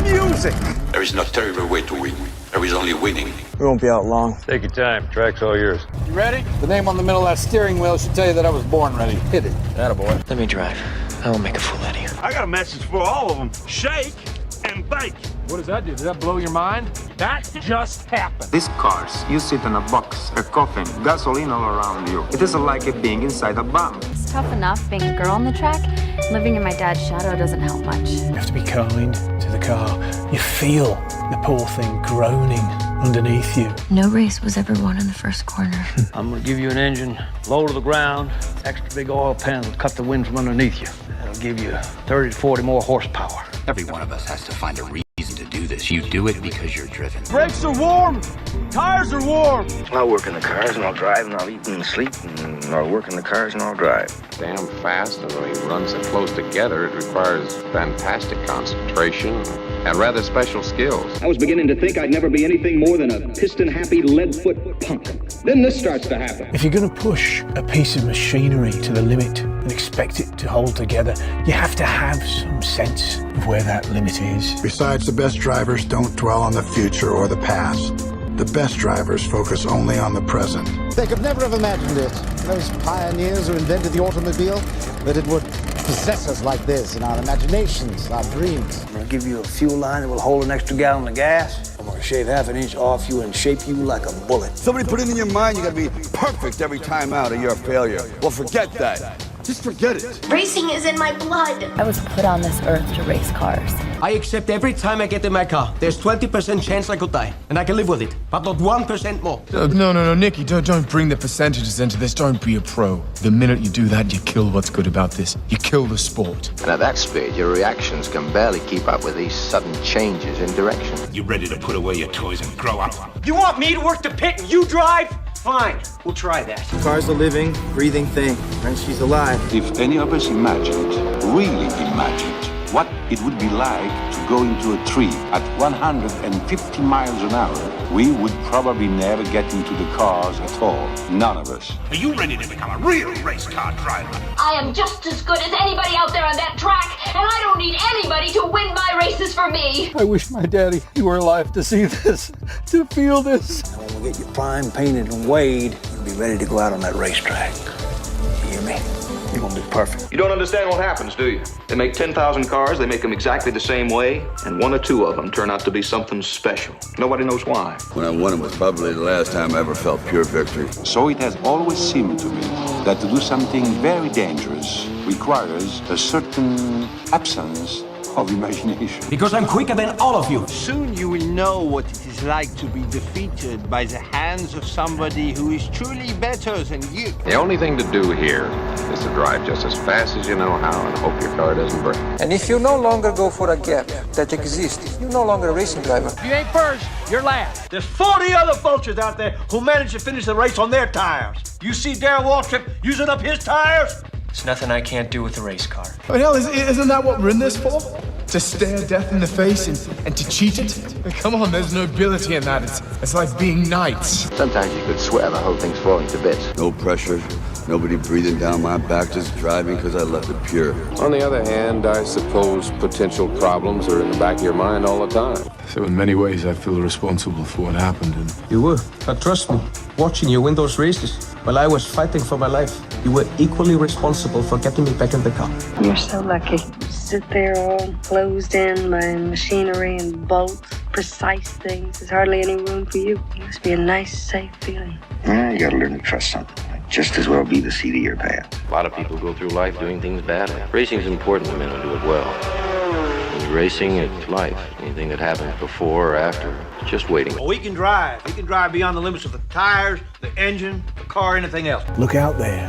music. There is no terrible way to win. There is only winning. We won't be out long. Take your time. Track's all yours. You ready? The name on the middle of that steering wheel should tell you that I was born ready. Hit it. Attaboy. Let me drive. I won't make a fool out of you. I got a message for all of them. Shake and bake. What does that do? Does that blow your mind? That just happened. These cars, you sit in a box, a coffin, gasoline all around you. It is like being inside a bomb. It's tough enough being a girl on the track. Living in my dad's shadow doesn't help much. You have to be kind to the car. You feel the poor thing groaning underneath you. No race was ever won in the first corner. I'm gonna give you an engine low to the ground, extra big oil pan will cut the wind from underneath you. That'll give you 30 to 40 more horsepower. Every one of us has to find a reason to do this. You do it because you're driven. Brakes are warm. Tires are warm. I'll work in the cars and I'll drive and I'll eat and sleep and I'll work in the cars and I'll drive. Damn fast, and when he runs it close together, it requires fantastic concentration and rather special skills. I was beginning to think I'd never be anything more than a piston-happy lead-foot punk. Then this starts to happen. If you're going to push a piece of machinery to the limit and expect it to hold together, you have to have some sense of where that limit is. Besides, the best drivers don't dwell on the future or the past. The best drivers focus only on the present. They could never have imagined it, those pioneers who invented the automobile, that it would possess us like this in our imaginations, our dreams. I'm gonna give you a fuel line that will hold an extra gallon of gas. I'm gonna shave half an inch off you and shape you like a bullet. Somebody put it in your mind you gotta be perfect every time out or you're a failure. Well, forget that. Just forget it. Racing is in my blood. I was put on this earth to race cars. I accept every time I get in my car. There's 20% chance I could die, and I can live with it, but not 1% more. No, Nicky, don't bring the percentages into this. Don't be a pro. The minute you do that, you kill what's good about this. You kill the sport. And at that speed, your reactions can barely keep up with these sudden changes in direction. You ready to put away your toys and grow up? You want me to work the pit and you drive? Fine, we'll try that. The car's a living, breathing thing, and she's alive. If any of us imagined, really imagined, what it would be like to go into a tree at 150 miles an hour, we would probably never get into the cars at all. None of us. Are you ready to become a real race car driver? I am just as good as anybody out there on that track, and I don't need anybody to win my races for me. I wish my daddy were alive to see this, to feel this. And when we get you prime, painted, and weighed, you'll be ready to go out on that racetrack. You hear me? You're gonna be perfect. You don't understand what happens, do you? They make 10,000 cars, they make them exactly the same way, and one or two of them turn out to be something special. Nobody knows why. When I won it was probably the last time I ever felt pure victory. So it has always seemed to me that to do something very dangerous requires a certain absence of imagination. Because I'm quicker than all of you. Soon you will know what it is like to be defeated by the hands of somebody who is truly better than you. The only thing to do here is to drive just as fast as you know how and hope your car doesn't break. And if you no longer go for a gap that exists, you're no longer a racing driver. If you ain't first, you're last. There's 40 other vultures out there who managed to finish the race on their tires. You see Darrell Waltrip using up his tires? There's nothing I can't do with a race car. Oh, hell, isn't that what we're in this for? To stare death in the face and to cheat it? Come on, there's nobility in that. It's like being knights. Sometimes you could swear the whole thing's falling to bits. No pressure, nobody breathing down my back, just driving because I left it pure. On the other hand, I suppose potential problems are in the back of your mind all the time. So in many ways, I feel responsible for what happened. And You were, but trust me, watching you win those races while I was fighting for my life, you were equally responsible for getting me back in the car. You're so lucky. Sit there all closed in by machinery and bolts, precise things. There's hardly any room for you. It must be a nice, safe feeling. Yeah, you gotta learn to trust something. Might just as well be the seat of your pants. A lot of people go through life doing things badly. Racing's important to men who do it well. When you're racing, it's life. Anything that happens before or after, it's just waiting. Well, we can drive. We can drive beyond the limits of the tires, the engine, the car, anything else. Look out there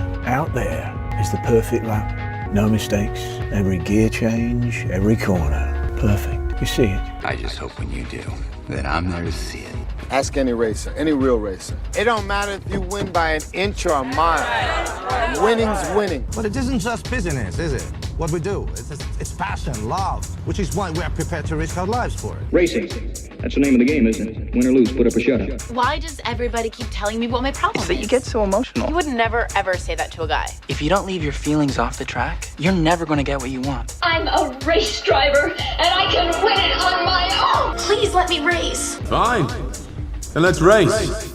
is the perfect lap. No mistakes, every gear change, every corner. Perfect. You see it. I just hope when you do, that I'm there to see it. Ask any racer, any real racer. It don't matter if you win by an inch or a mile. Winning's winning. But it isn't just business, is it? What we do. It's passion, love, which is why we are prepared to risk our lives for it. Racing. That's the name of the game, isn't it? Win or lose, put up or shut up. Why does everybody keep telling me what my problem is? That you get so emotional. You would never, ever say that to a guy. If you don't leave your feelings off the track, you're never going to get what you want. I'm a race driver, and I can win it on my Please let me race. Fine. Then let's race.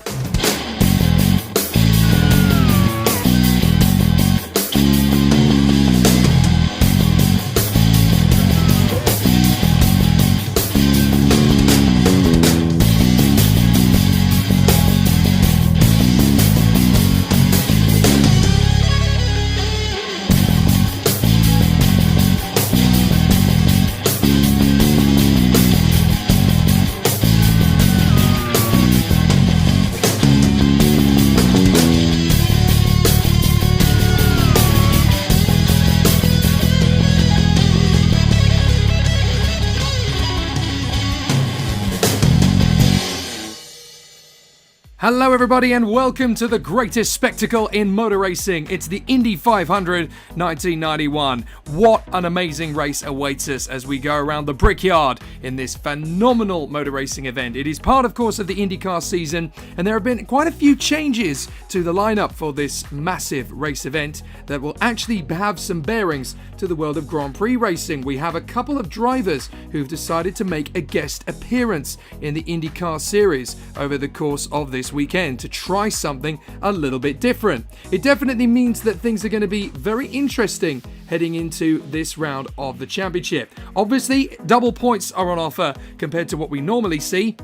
Hello everybody and welcome to the greatest spectacle in motor racing. It's the Indy 500 1991. What an amazing race awaits us as we go around the Brickyard in this phenomenal motor racing event. It is part, of course, of the IndyCar season, and there have been quite a few changes to the lineup for this massive race event that will actually have some bearings to the world of Grand Prix racing. We have a couple of drivers who've decided to make a guest appearance in the IndyCar series over the course of this weekend to try something a little bit different. It definitely means that things are going to be very interesting heading into this round of the championship. Obviously, double points are on offer compared to what we normally see.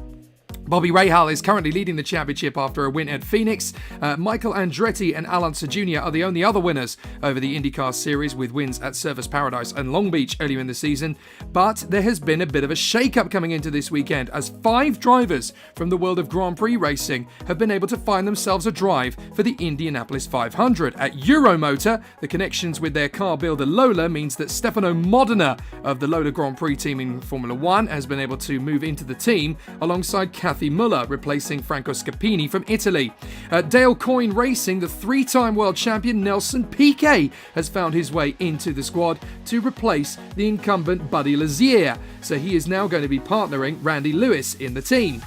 Bobby Rahal is currently leading the championship after a win at Phoenix. Michael Andretti and Alan Jr. are the only other winners over the IndyCar series with wins at Surfers Paradise and Long Beach earlier in the season. But there has been a bit of a shake-up coming into this weekend as 5 drivers from the world of Grand Prix racing have been able to find themselves a drive for the Indianapolis 500. At Euromotor, the connections with their car builder Lola means that Stefano Modena of the Lola Grand Prix team in Formula 1 has been able to move into the team alongside Kathy Muller, replacing Franco Scapini from Italy. At Dale Coyne Racing, the 3-time world champion Nelson Piquet has found his way into the squad to replace the incumbent Buddy Lazier, so he is now going to be partnering Randy Lewis in the team.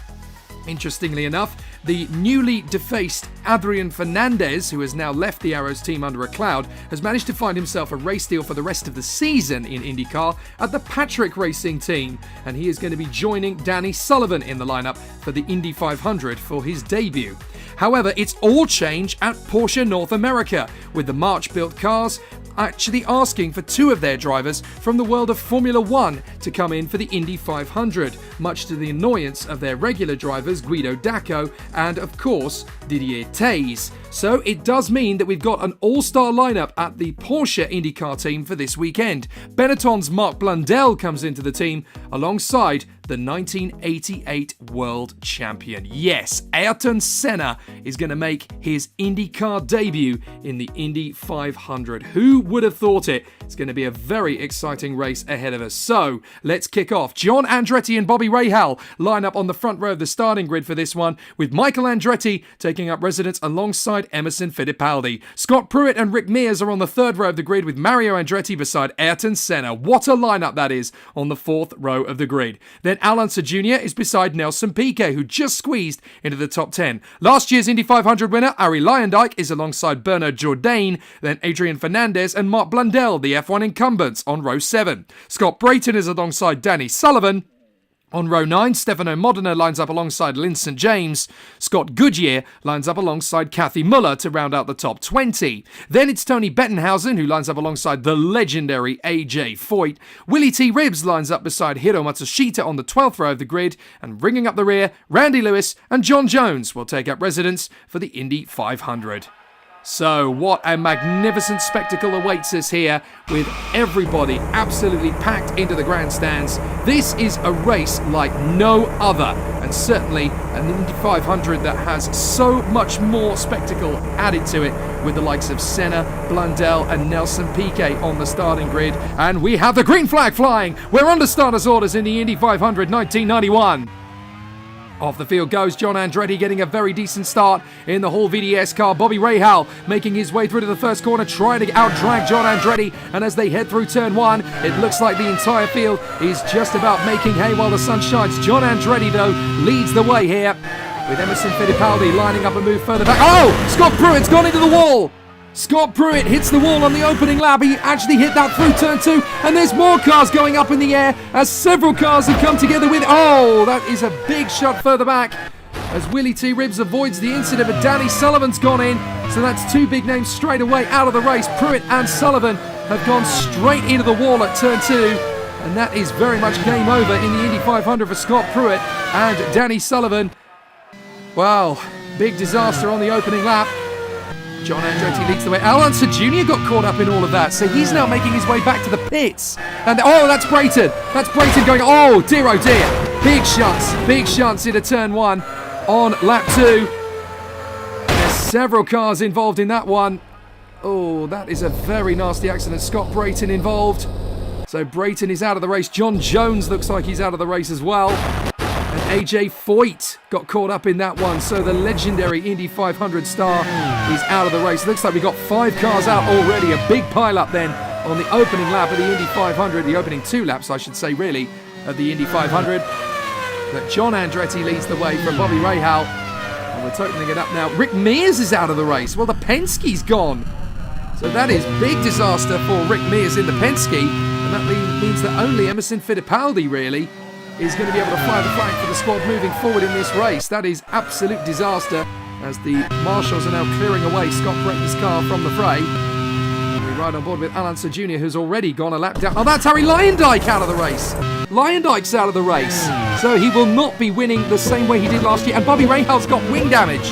Interestingly enough, the newly defaced Adrian Fernandez, who has now left the Arrows team under a cloud, has managed to find himself a race deal for the rest of the season in IndyCar at the Patrick Racing team, and he is going to be joining Danny Sullivan in the lineup for the Indy 500 for his debut. However, it's all change at Porsche North America, with the March-built cars actually asking for 2 of their drivers from the world of Formula 1 to come in for the Indy 500, much to the annoyance of their regular drivers Guido Dacco and, of course, Didier Taze. So it does mean that we've got an all-star lineup at the Porsche IndyCar team for this weekend. Benetton's Mark Blundell comes into the team alongside the 1988 world champion. Yes, Ayrton Senna is going to make his IndyCar debut in the Indy 500. Who would have thought it? It's going to be a very exciting race ahead of us. So let's kick off. John Andretti and Bobby Rahal line up on the front row of the starting grid for this one, with Michael Andretti taking up residence alongside Emerson Fittipaldi. Scott Pruitt and Rick Mears are on the third row of the grid with Mario Andretti beside Ayrton Senna. What a lineup that is on the fourth row of the grid. Then Alan Jr. is beside Nelson Piquet, who just squeezed into the top 10. Last year's Indy 500 winner, Arie Luyendyk, is alongside Bernard Jourdain, then Adrian Fernandez and Mark Blundell, the F1 incumbents, on row 7. Scott Brayton is alongside Danny Sullivan. On row 9, Stefano Modena lines up alongside Lynn St. James. Scott Goodyear lines up alongside Kathy Muller to round out the top 20. Then it's Tony Bettenhausen, who lines up alongside the legendary AJ Foyt. Willie T. Ribbs lines up beside Hiro Matsushita on the 12th row of the grid. And bringing up the rear, Randy Lewis and John Jones will take up residence for the Indy 500. So what a magnificent spectacle awaits us here, with everybody absolutely packed into the grandstands. This is a race like no other, and certainly an Indy 500 that has so much more spectacle added to it, with the likes of Senna, Blundell and Nelson Piquet on the starting grid. And we have the green flag flying. We're under starters orders in the Indy 500 1991. Off the field goes John Andretti, getting a very decent start in the Hall VDS car. Bobby Rahal making his way through to the first corner, trying to out-drag John Andretti. And as they head through turn 1, it looks like the entire field is just about making hay while the sun shines. John Andretti, though, leads the way here, with Emerson Fittipaldi lining up a move further back. Oh! Scott Pruitt's gone into the wall! Scott Pruitt hits the wall on the opening lap. He actually hit that through turn 2, and there's more cars going up in the air as several cars have come together with... Oh, that is a big shot further back as Willie T. Ribbs avoids the incident, but Danny Sullivan's gone in. So that's two big names straight away out of the race. Pruitt and Sullivan have gone straight into the wall at turn 2, and that is very much game over in the Indy 500 for Scott Pruitt and Danny Sullivan. Wow, big disaster on the opening lap. John Andretti leads the way. Alonso Jr. got caught up in all of that, so he's now making his way back to the pits. And oh, that's Brayton. That's Brayton going, oh dear, big shots into turn 1 on lap 2. There's several cars involved in that one. Oh, that is a very nasty accident. Scott Brayton involved. So Brayton is out of the race. John Jones looks like he's out of the race as well. And AJ Foyt got caught up in that one. So the legendary Indy 500 star is out of the race. Looks like we got 5 cars out already. A big pile-up then on the opening lap of the Indy 500. The opening 2 laps, I should say, really, of the Indy 500. But John Andretti leads the way from Bobby Rahal. And we're totaling it up now. Rick Mears is out of the race. Well, the Penske's gone. So that is big disaster for Rick Mears in the Penske. And that means that only Emerson Fittipaldi, really, is going to be able to fly the flag for the squad moving forward in this race. That is absolute disaster as the marshals are now clearing away Scott Brayton's car from the fray. And we ride on board with Alonso Jr., who's already gone a lap down. Oh, that's Harry Leyendijk out of the race. Leyendijk's out of the race. So he will not be winning the same way he did last year. And Bobby Rahal's got wing damage.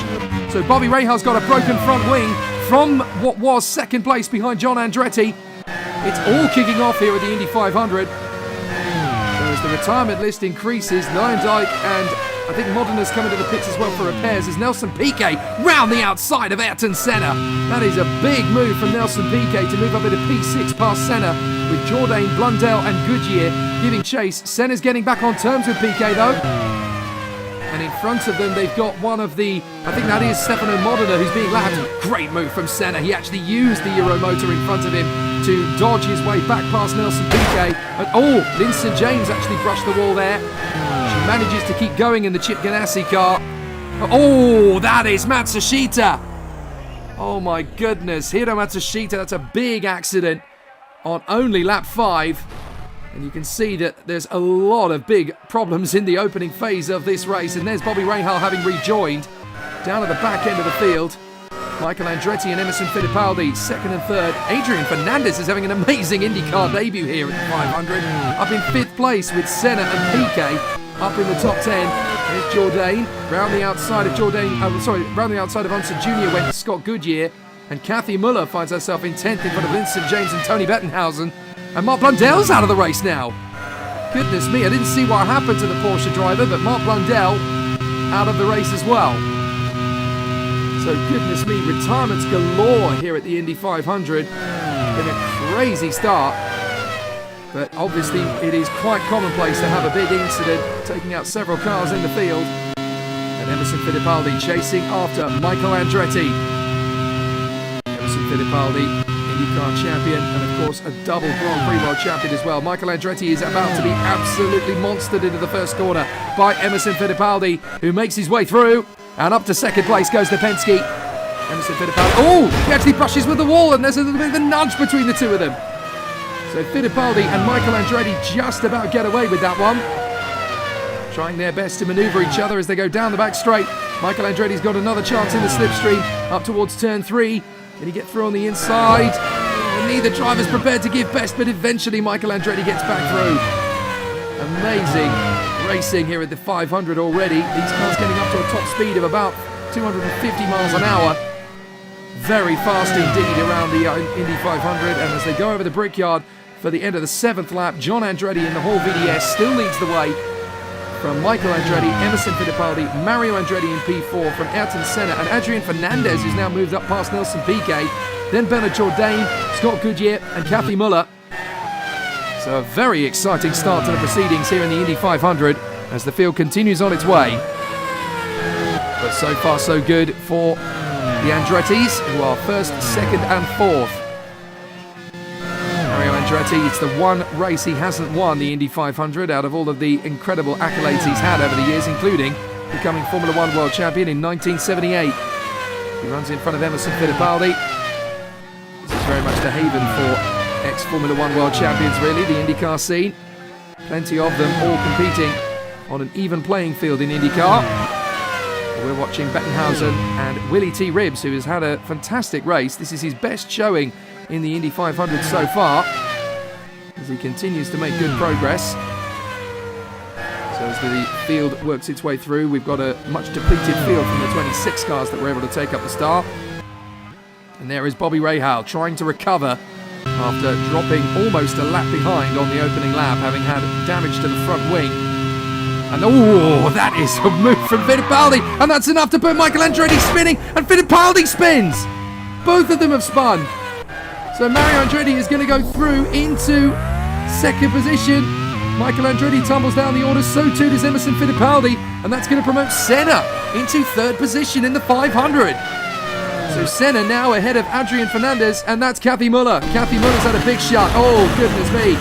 So Bobby Rahal's got a broken front wing from what was second place behind John Andretti. It's all kicking off here at the Indy 500. As the retirement list increases, Leyendijk and I think Modena's coming to the pits as well for repairs as Nelson Piquet round the outside of Ayrton Senna. That is a big move from Nelson Piquet to move up into P6 past Senna with Jourdain, Blundell and Goodyear giving chase. Senna's getting back on terms with Piquet though. And in front of them they've got one of the, I think that is Stefano Modena who's being lapped. Great move from Senna. He actually used the Euro motor in front of him to dodge his way back past Nelson Piquet. And oh, Lynn St. James actually brushed the wall there. She manages to keep going in the Chip Ganassi car. Oh, that is Matsushita. Oh my goodness, Hiro Matsushita, that's a big accident on only lap 5. And you can see that there's a lot of big problems in the opening phase of this race. And there's Bobby Rahal having rejoined down at the back end of the field. Michael Andretti and Emerson Fittipaldi, 2nd and 3rd. Adrian Fernandez is having an amazing IndyCar debut here at the 500. Up in 5th place with Senna and Piquet. Up in the top 10. There's Jourdain. Round the outside of round the outside of Unser Jr. went Scott Goodyear. And Kathy Muller finds herself in 10th in front of Lynn St. James and Tony Bettenhausen. And Mark Blundell's out of the race now. Goodness me, I didn't see what happened to the Porsche driver, but Mark Blundell out of the race as well. So goodness me, retirements galore here at the Indy 500. Been a crazy start. But obviously it is quite commonplace to have a big incident, taking out several cars in the field. And Emerson Fittipaldi chasing after Michael Andretti. Emerson Fittipaldi, IndyCar champion, and of course a double Grand Prix world champion as well. Michael Andretti is about to be absolutely monstered into the first corner by Emerson Fittipaldi, who makes his way through, and up to 2nd place goes the Penske. Emerson Fittipaldi, oh, he actually brushes with the wall, and there's a little bit of a nudge between the two of them. So Fittipaldi and Michael Andretti just about get away with that one. Trying their best to manoeuvre each other as they go down the back straight. Michael Andretti's got another chance in the slipstream up towards turn 3. Can he get through on the inside? And neither driver's prepared to give best, but eventually Michael Andretti gets back through. Amazing racing here at the 500 already. These cars getting up to a top speed of about 250 miles an hour. Very fast indeed around the Indy 500. And as they go over the Brickyard for the end of the 7th lap, John Andretti in the Hall VDS still leads the way from Michael Andretti, Emerson Fittipaldi, Mario Andretti in P4 from Ayrton Senna, and Adrian Fernandez, who's now moved up past Nelson Piquet, then Bernard Jourdain, Scott Goodyear and Kathy Muller. So a very exciting start to the proceedings here in the Indy 500 as the field continues on its way. But so far so good for the Andrettis, who are 1st, 2nd and 4th. Mario Andretti, it's the one race he hasn't won, the Indy 500, out of all of the incredible accolades he's had over the years, including becoming Formula 1 world champion in 1978. He runs in front of Emerson Fittipaldi. very much the haven for ex-Formula One world champions, really, the IndyCar scene. Plenty of them all competing on an even playing field in IndyCar. We're watching Bettenhausen and Willie T. Ribbs, who has had a fantastic race. This is his best showing in the Indy 500 so far, as he continues to make good progress. So as the field works its way through, we've got a much depleted field from the 26 cars that were able to take up the start. And there is Bobby Rahal trying to recover after dropping almost a lap behind on the opening lap, having had damage to the front wing. And oh, that is a move from Fittipaldi, and that's enough to put Michael Andretti spinning, and Fittipaldi spins! Both of them have spun. So Mario Andretti is going to go through into second position. Michael Andretti tumbles down the order, so too does Emerson Fittipaldi, and that's going to promote Senna into third position in the 500. So Senna now ahead of Adrian Fernandez, and that's Kathy Muller. Kathy Muller's had a big shot. Oh, goodness me.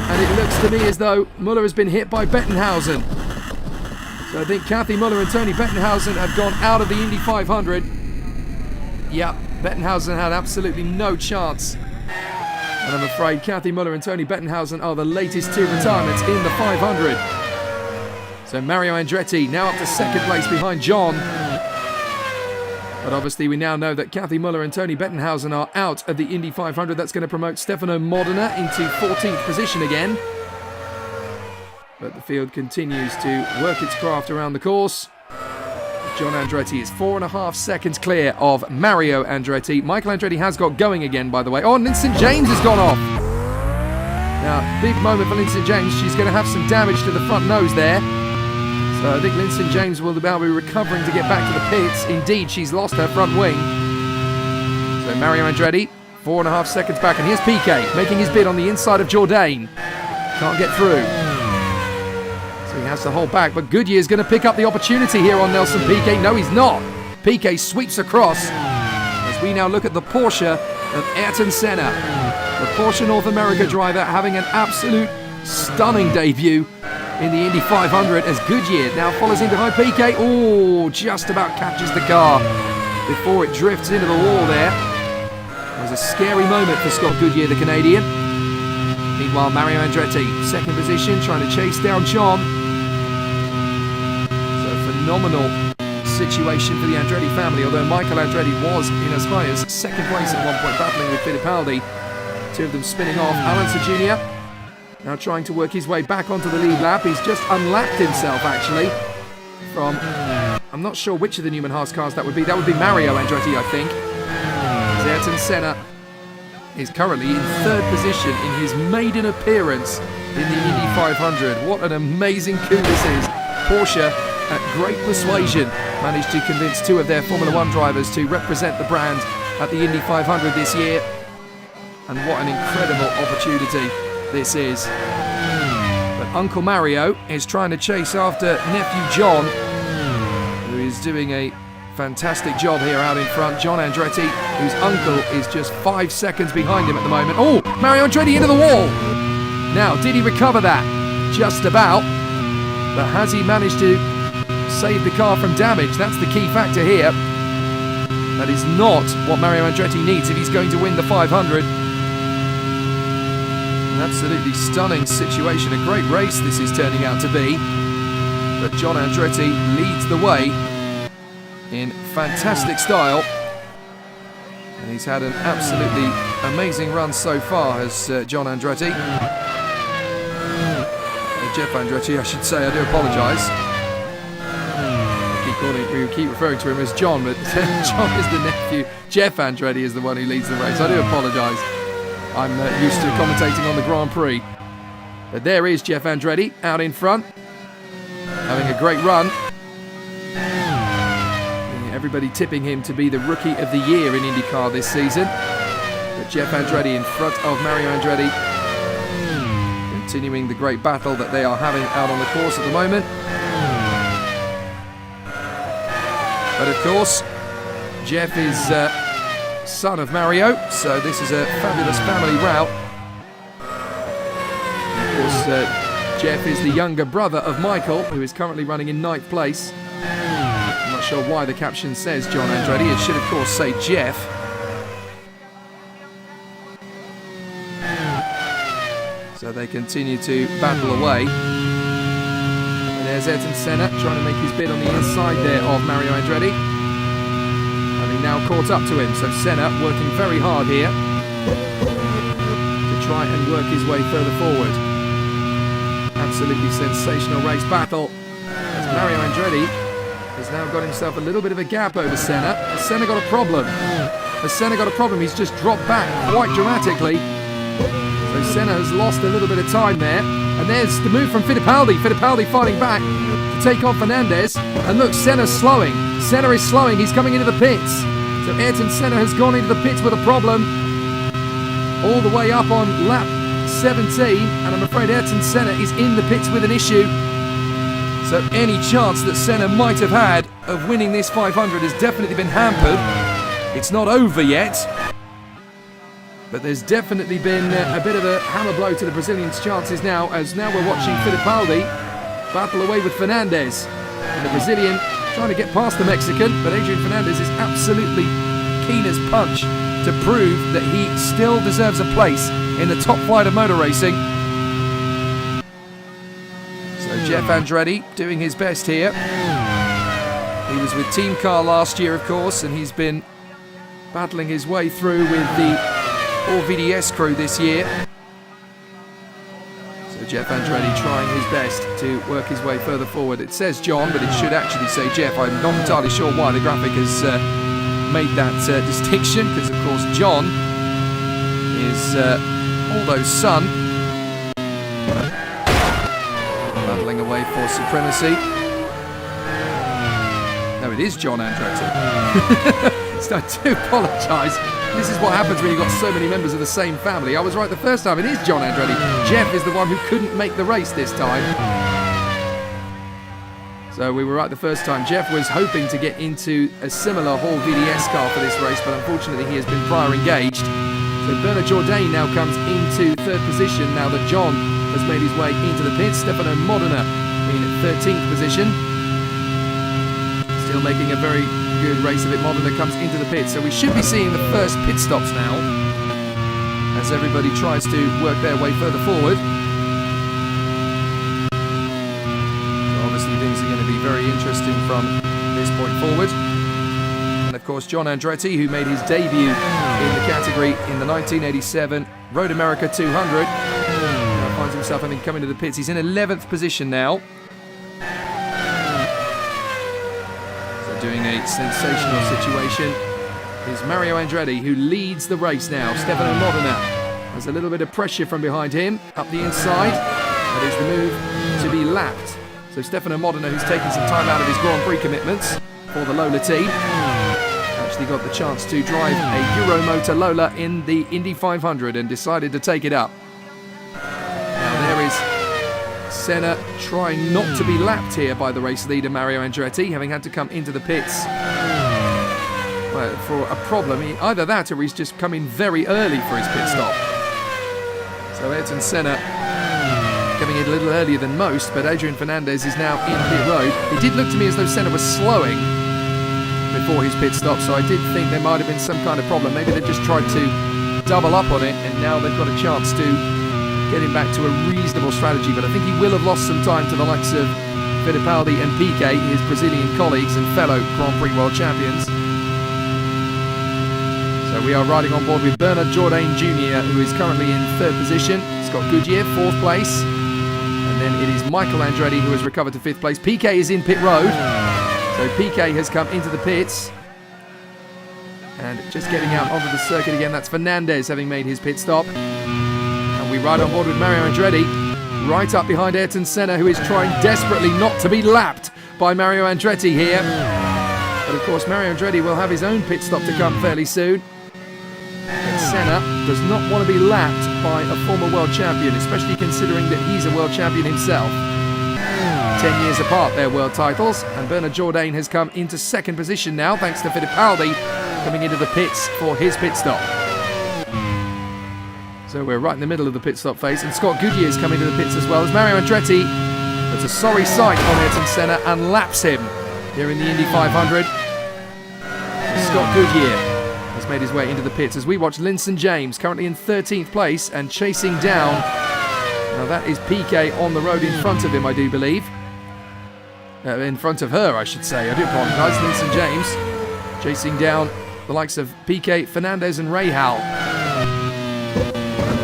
And it looks to me as though Muller has been hit by Bettenhausen. So I think Kathy Muller and Tony Bettenhausen have gone out of the Indy 500. Yeah, Bettenhausen had absolutely no chance. And I'm afraid Kathy Muller and Tony Bettenhausen are the latest two retirements in the 500. So Mario Andretti now up to second place behind John. But obviously we now know that Kathy Muller and Tony Bettenhausen are out of the Indy 500. That's going to promote Stefano Modena into 14th position again. But the field continues to work its craft around the course. John Andretti is 4.5 seconds clear of Mario Andretti. Michael Andretti has got going again, by the way. Oh, and Linson James has gone off. Now, big moment for Linson James. She's going to have some damage to the front nose there. So I think Linson James will now be recovering to get back to the pits. Indeed, she's lost her front wing. So Mario Andretti, 4.5 seconds back. And here's Piquet making his bid on the inside of Jourdain. Can't get through. So he has to hold back. But Goodyear's going to pick up the opportunity here on Nelson Piquet. No, he's not. Piquet sweeps across. As we now look at the Porsche of Ayrton Senna. The Porsche North America driver having an absolute stunning debut in the Indy 500 as Goodyear now follows in behind Piquet. Oh, just about catches the car before it drifts into the wall there. It was a scary moment for Scott Goodyear, the Canadian. Meanwhile, Mario Andretti, second position, trying to chase down John. So a phenomenal situation for the Andretti family, although Michael Andretti was in as high as second place at one point, battling with Fittipaldi. Two of them spinning off. Alonso Jr. now trying to work his way back onto the lead lap. He's just unlapped himself, actually, from... I'm not sure which of the Newman Haas cars that would be. That would be Mario Andretti, I think. As Ayrton Senna is currently in third position in his maiden appearance in the Indy 500. What an amazing coup this is. Porsche, at great persuasion, managed to convince two of their Formula One drivers to represent the brand at the Indy 500 this year. And what an incredible opportunity this is. But Uncle Mario is trying to chase after nephew John, who is doing a fantastic job here out in front. John Andretti, whose uncle is just 5 seconds behind him at the moment. Oh, Mario Andretti into the wall. Now, did he recover that? Just about. But has he managed to save the car from damage? That's the key factor here. That is not what Mario Andretti needs if he's going to win the 500. An absolutely stunning situation. A great race this is turning out to be. But John Andretti leads the way in fantastic style. And he's had an absolutely amazing run so far, has John Andretti. Jeff Andretti, I should say. I do apologise. We keep referring to him as John, but John is the nephew. Jeff Andretti is the one who leads the race. I do apologise. I'm used to commentating on the Grand Prix. But there is Jeff Andretti out in front, having a great run. Everybody tipping him to be the Rookie of the Year in IndyCar this season. But Jeff Andretti in front of Mario Andretti, continuing the great battle that they are having out on the course at the moment. But of course, Jeff is son of Mario, so this is a fabulous family route. And of course, Jeff is the younger brother of Michael, who is currently running in 9th place. I'm not sure why the caption says John Andretti. It should, of course, say Jeff. So they continue to battle away. And there's Ayrton Senna trying to make his bid on the inside there of Mario Andretti. Having now caught up to him. So Senna working very hard here to try and work his way further forward. Absolutely sensational race battle. As Mario Andretti has now got himself a little bit of a gap over Senna. Has Senna got a problem? He's just dropped back quite dramatically. So Senna has lost a little bit of time there. And there's the move from Fittipaldi. Fittipaldi fighting back to take on Fernandez. And look, Senna's slowing. Senna is slowing. He's coming into the pits. So Ayrton Senna has gone into the pits with a problem. All the way up on lap 17. And I'm afraid Ayrton Senna is in the pits with an issue. So any chance that Senna might have had of winning this 500 has definitely been hampered. It's not over yet. But there's definitely been a bit of a hammer blow to the Brazilians' chances now, as now we're watching Fittipaldi battle away with Fernandez. And the Brazilian trying to get past the Mexican, but Adrian Fernandez is absolutely keen as punch to prove that he still deserves a place in the top flight of motor racing. So Jeff Andretti doing his best here. He was with Team Car last year, of course, and he's been battling his way through with the All VDS crew this year. So Jeff Andretti trying his best to work his way further forward. It says John, but it should actually say Jeff. I'm not entirely sure why the graphic has made that distinction, because of course John is Aldo's son, battling away for supremacy. No, it is John Andretti. So I do apologise. This is what happens when you've got so many members of the same family. I was right the first time. It is John Andretti. Jeff is the one who couldn't make the race this time. So we were right the first time. Jeff was hoping to get into a similar Hall VDS car for this race, but unfortunately he has been prior engaged. So Bernard Jourdain now comes into third position now that John has made his way into the pits. Stefano Modena in 13th position. Still making a very good race of it. Modena comes into the pits. So we should be seeing the first pit stops now as everybody tries to work their way further forward. So obviously things are going to be very interesting from this point forward. And of course John Andretti, who made his debut in the category in the 1987 Road America 200, now finds himself having come into the pits. He's in 11th position now. Doing a sensational situation is Mario Andretti, who leads the race now. Stefano Modena has a little bit of pressure from behind him up the inside. That is the move to be lapped. So Stefano Modena, who's taken some time out of his Grand Prix commitments for the Lola team, actually got the chance to drive a Euromotor Lola in the Indy 500 and decided to take it up. Now there is Senna trying not to be lapped here by the race leader Mario Andretti, having had to come into the pits for a problem. Either that or he's just come in very early for his pit stop. So Ayrton Senna coming in a little earlier than most, but Adrian Fernandez is now in pit road. It did look to me as though Senna was slowing before his pit stop, so I did think there might have been some kind of problem. Maybe they just tried to double up on it and now they've got a chance to getting back to a reasonable strategy, but I think he will have lost some time to the likes of Fittipaldi and Piquet, his Brazilian colleagues and fellow Grand Prix world champions. So we are riding on board with Bernard Jourdain Jr., who is currently in third position. Scott Goodyear, fourth place. And then it is Michael Andretti, who has recovered to fifth place. Piquet is in pit road. So Piquet has come into the pits. And just getting out onto the circuit again, that's Fernandez having made his pit stop. We ride on board with Mario Andretti, right up behind Ayrton Senna, who is trying desperately not to be lapped by Mario Andretti here. But of course Mario Andretti will have his own pit stop to come fairly soon. And Senna does not want to be lapped by a former world champion, especially considering that he's a world champion himself. 10 years apart, their world titles, and Bernard Jourdain has come into second position now, thanks to Fittipaldi coming into the pits for his pit stop. So we're right in the middle of the pit stop phase, and Scott Goodyear is coming to the pits as well as Mario Andretti puts a sorry sight on Ayrton Senna and laps him here in the Indy 500. Scott Goodyear has made his way into the pits as we watch Linson James, currently in 13th place and chasing down Now that is PK on the road in front of him, I do believe. In front of her, I should say. I do apologise. Linson James chasing down the likes of PK, Fernandez and Rahal.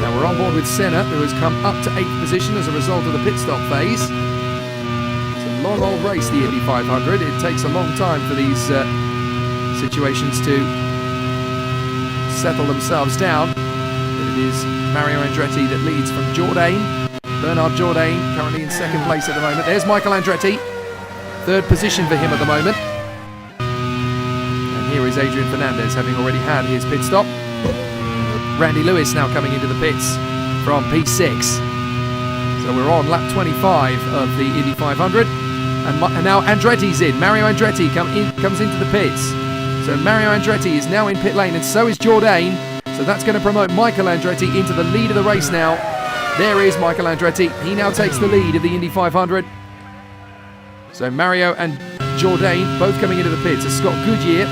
Now we're on board with Senna, who has come up to 8th position as a result of the pit stop phase. It's a long old race, the Indy 500. It takes a long time for these situations to settle themselves down. But it is Mario Andretti that leads from Jourdain. Bernard Jourdain currently in 2nd place at the moment. There's Michael Andretti. 3rd position for him at the moment. And here is Adrian Fernandez, having already had his pit stop. Randy Lewis now coming into the pits from P6. So we're on lap 25 of the Indy 500. And now Andretti's in. Mario Andretti comes into the pits. So Mario Andretti is now in pit lane, and so is Jourdain. So that's going to promote Michael Andretti into the lead of the race now. There is Michael Andretti. He now takes the lead of the Indy 500. So Mario and Jourdain both coming into the pits. As Scott Goodyear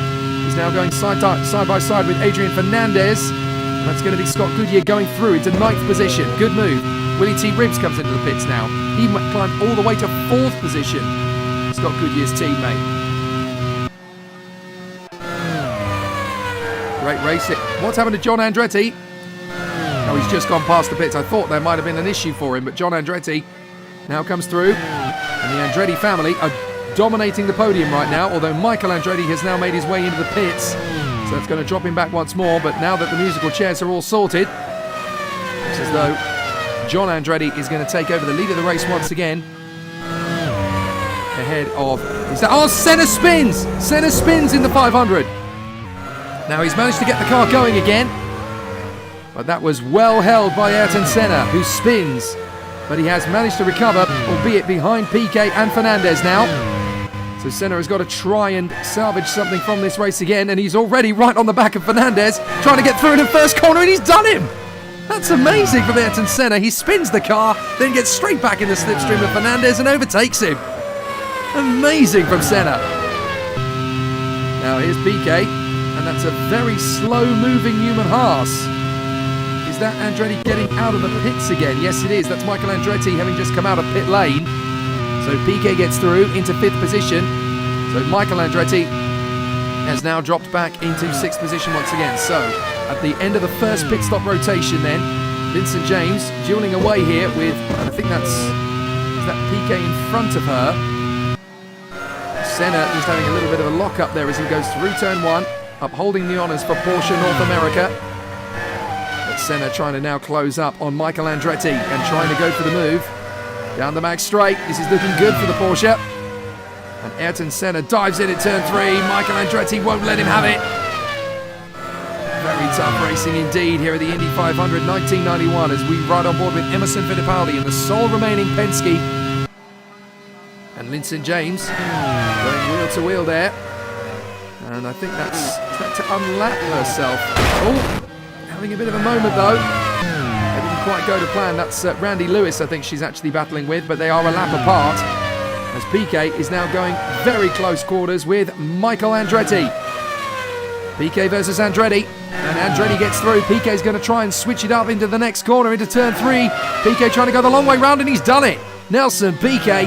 is now going side by side with Adrian Fernandez. And that's going to be Scott Goodyear going through into 9th position. Good move. Willie T. Ribbs comes into the pits now. He climbed all the way to 4th position. Scott Goodyear's teammate. Great racing. What's happened to John Andretti? Oh, he's just gone past the pits. I thought there might have been an issue for him, but John Andretti now comes through. And the Andretti family are dominating the podium right now, although Michael Andretti has now made his way into the pits. So that's going to drop him back once more, but now that the musical chairs are all sorted, it's as though John Andretti is going to take over the lead of the race once again. Ahead of... Senna spins! Senna spins in the 500. Now he's managed to get the car going again, but that was well held by Ayrton Senna, who spins. But he has managed to recover, albeit behind PK and Fernandez now. So Senna has got to try and salvage something from this race again, and he's already right on the back of Fernandez, trying to get through in the first corner, and he's done him! That's amazing from Ayrton Senna. He spins the car, then gets straight back in the slipstream of Fernandez and overtakes him. Amazing from Senna. Now here's PK, and that's a very slow-moving Newman Haas. Is that Andretti getting out of the pits again? Yes, it is. That's Michael Andretti having just come out of pit lane. So PK gets through into 5th position. So Michael Andretti has now dropped back into 6th position once again. So at the end of the first pit stop rotation then, Vincent James dueling away here with, I think is that PK in front of her. Senna just having a little bit of a lock up there as he goes through turn 1, upholding the honours for Porsche North America. But Senna trying to now close up on Michael Andretti and trying to go for the move. Down the back straight, this is looking good for the Porsche. And Ayrton Senna dives in at turn 3. Michael Andretti won't let him have it. Very tough racing indeed here at the Indy 500 1991 as we ride on board with Emerson Fittipaldi and the sole remaining Penske. And Linson James going wheel to wheel there. And I think that's to unlap herself. Oh, having a bit of a moment though. It didn't quite go to plan. That's Randy Lewis, I think she's actually battling with, but they are a lap apart. As PK is now going very close quarters with Michael Andretti. PK versus Andretti, and Andretti gets through. PK's going to try and switch it up into the next corner, into turn 3. PK trying to go the long way round, and he's done it. Nelson Piquet,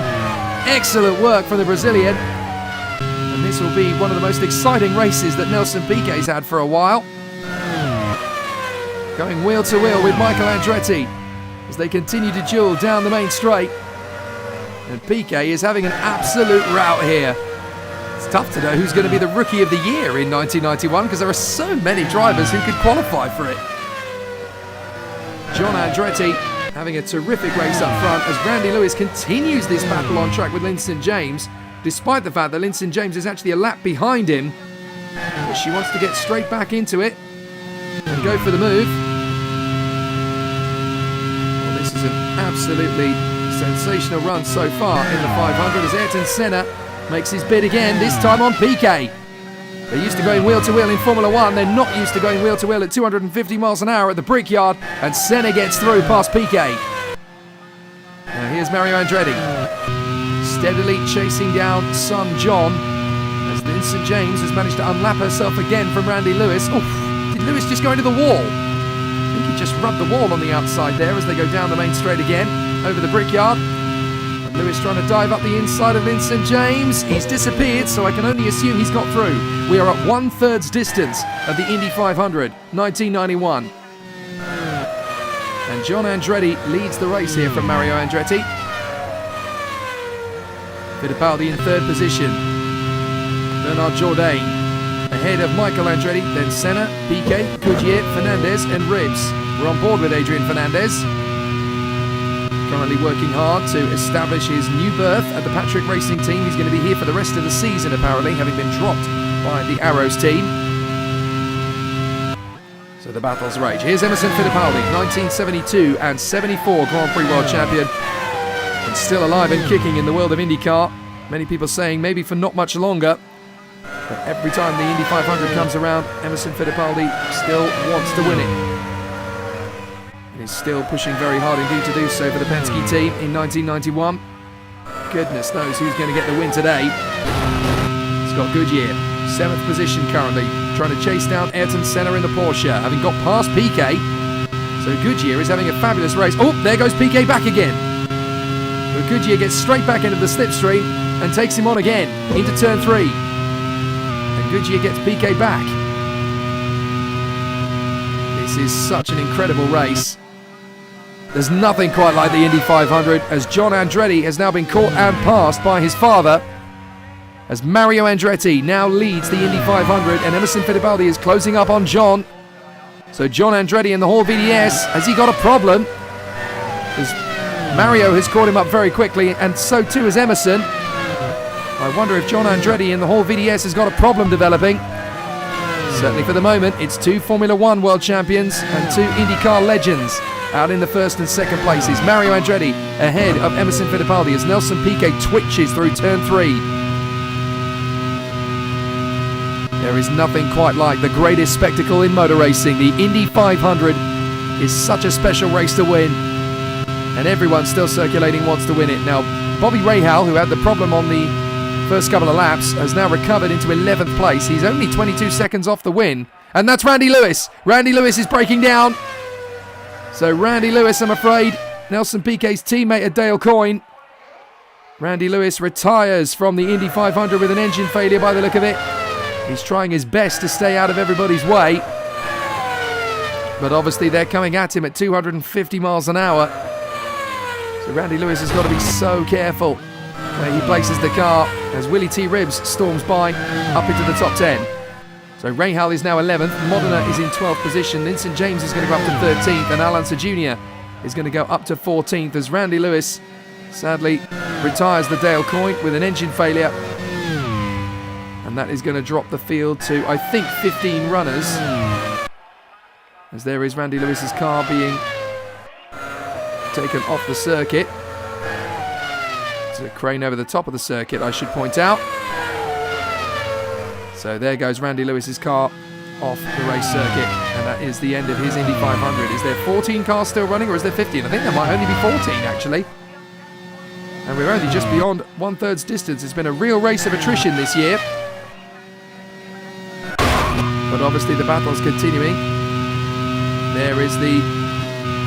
excellent work from the Brazilian. And this will be one of the most exciting races that Nelson Piquet's had for a while. Going wheel to wheel with Michael Andretti as they continue to duel down the main straight. And Piquet is having an absolute rout here. It's tough to know who's going to be the Rookie of the Year in 1991 because there are so many drivers who could qualify for it. John Andretti having a terrific race up front as Randy Lewis continues this battle on track with Linson James, despite the fact that Linson James is actually a lap behind him. But she wants to get straight back into it and go for the move. Well, this is an absolutely sensational run so far in the 500 as Ayrton Senna makes his bid again, this time on Piquet. They're used to going wheel to wheel in Formula 1, they're not used to going wheel to wheel at 250 miles an hour at the Brickyard, and Senna gets through past Piquet. Now here's Mario Andretti, steadily chasing down son John, as Vincent James has managed to unlap herself again from Randy Lewis. Oof, did Lewis just go into the wall? I think he just rubbed the wall on the outside there as they go down the main straight again, over the Brickyard. And Lewis trying to dive up the inside of Vincent James. He's disappeared, so I can only assume he's got through. We are at 1/3 distance of the Indy 500, 1991. And John Andretti leads the race here from Mario Andretti. Fittipaldi in 3rd position. Bernard Jourdain ahead of Michael Andretti, then Senna, Piquet, Goodyear, Fernandez and Ribbs. We're on board with Adrian Fernandez. Currently working hard to establish his new berth at the Patrick Racing team. He's going to be here for the rest of the season apparently, having been dropped by the Arrows team. So the battles rage. Here's Emerson Fittipaldi, 1972 and 74 Grand Prix World Champion. And still alive and kicking in the world of IndyCar. Many people saying maybe for not much longer. But every time the Indy 500 comes around, Emerson Fittipaldi still wants to win it. He's still pushing very hard indeed to do so for the Penske team in 1991. Goodness knows who's going to get the win today. Scott Goodyear, 7th position currently, trying to chase down Ayrton Senna in the Porsche, having got past Piquet. So Goodyear is having a fabulous race. Oh, there goes Piquet back again. But Goodyear gets straight back into the slipstream and takes him on again into turn 3. And Goodyear gets Piquet back. This is such an incredible race. There's nothing quite like the Indy 500, as John Andretti has now been caught and passed by his father, as Mario Andretti now leads the Indy 500 and Emerson Fittipaldi is closing up on John. So John Andretti in the Hall VDS, has he got a problem? Because Mario has caught him up very quickly, and so too has Emerson. I wonder if John Andretti in the Hall VDS has got a problem developing. Certainly for the moment, it's 2 Formula 1 world champions and 2 IndyCar legends out in the 1st and 2nd places. Mario Andretti ahead of Emerson Fittipaldi as Nelson Piquet twitches through turn 3. There is nothing quite like the greatest spectacle in motor racing. The Indy 500 is such a special race to win, and everyone still circulating wants to win it. Now, Bobby Rahal, who had the problem on the first couple of laps, has now recovered into 11th place. He's only 22 seconds off the win, and that's Randy Lewis. Randy Lewis is breaking down. So Randy Lewis, I'm afraid, Nelson Piquet's teammate at Dale Coyne. Randy Lewis retires from the Indy 500 with an engine failure by the look of it. He's trying his best to stay out of everybody's way. But obviously they're coming at him at 250 miles an hour. So Randy Lewis has got to be so careful where he places the car as Willie T. Ribbs storms by up into the top 10. So Rahal is now 11th, Modena is in 12th position, Vincent James is going to go up to 13th, and Al Unser Jr. is going to go up to 14th as Randy Lewis sadly retires the Dale Coyne with an engine failure. And that is going to drop the field to, I think, 15 runners. As there is Randy Lewis's car being taken off the circuit. It's a crane over the top of the circuit, I should point out. So there goes Randy Lewis's car off the race circuit, and that is the end of his Indy 500. Is there 14 cars still running, or is there 15? I think there might only be 14, actually. And we're only just beyond 1/3 distance. It's been a real race of attrition this year. But obviously the battle's continuing. There is the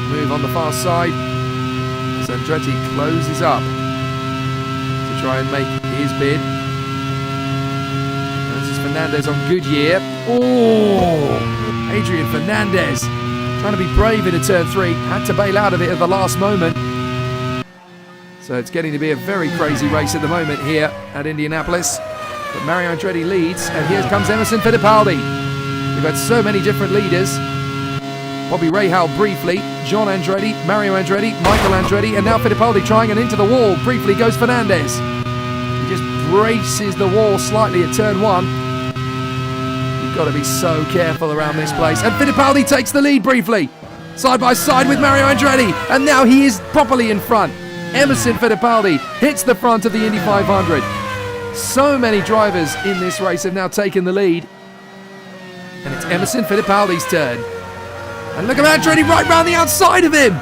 move on the far side as Andretti closes up to try and make his bid. Fernandez on Goodyear. Oh, Adrian Fernandez trying to be brave into turn 3. Had to bail out of it at the last moment. So it's getting to be a very crazy race at the moment here at Indianapolis. But Mario Andretti leads, and here comes Emerson Fittipaldi. We've had so many different leaders. Bobby Rahal briefly, John Andretti, Mario Andretti, Michael Andretti, and now Fittipaldi trying and into the wall. Briefly goes Fernandez. He just braces the wall slightly at turn 1. Got to be so careful around this place. And Fittipaldi takes the lead briefly. Side by side with Mario Andretti. And now he is properly in front. Emerson Fittipaldi hits the front of the Indy 500. So many drivers in this race have now taken the lead. And it's Emerson Fittipaldi's turn. And look at Andretti right round the outside of him.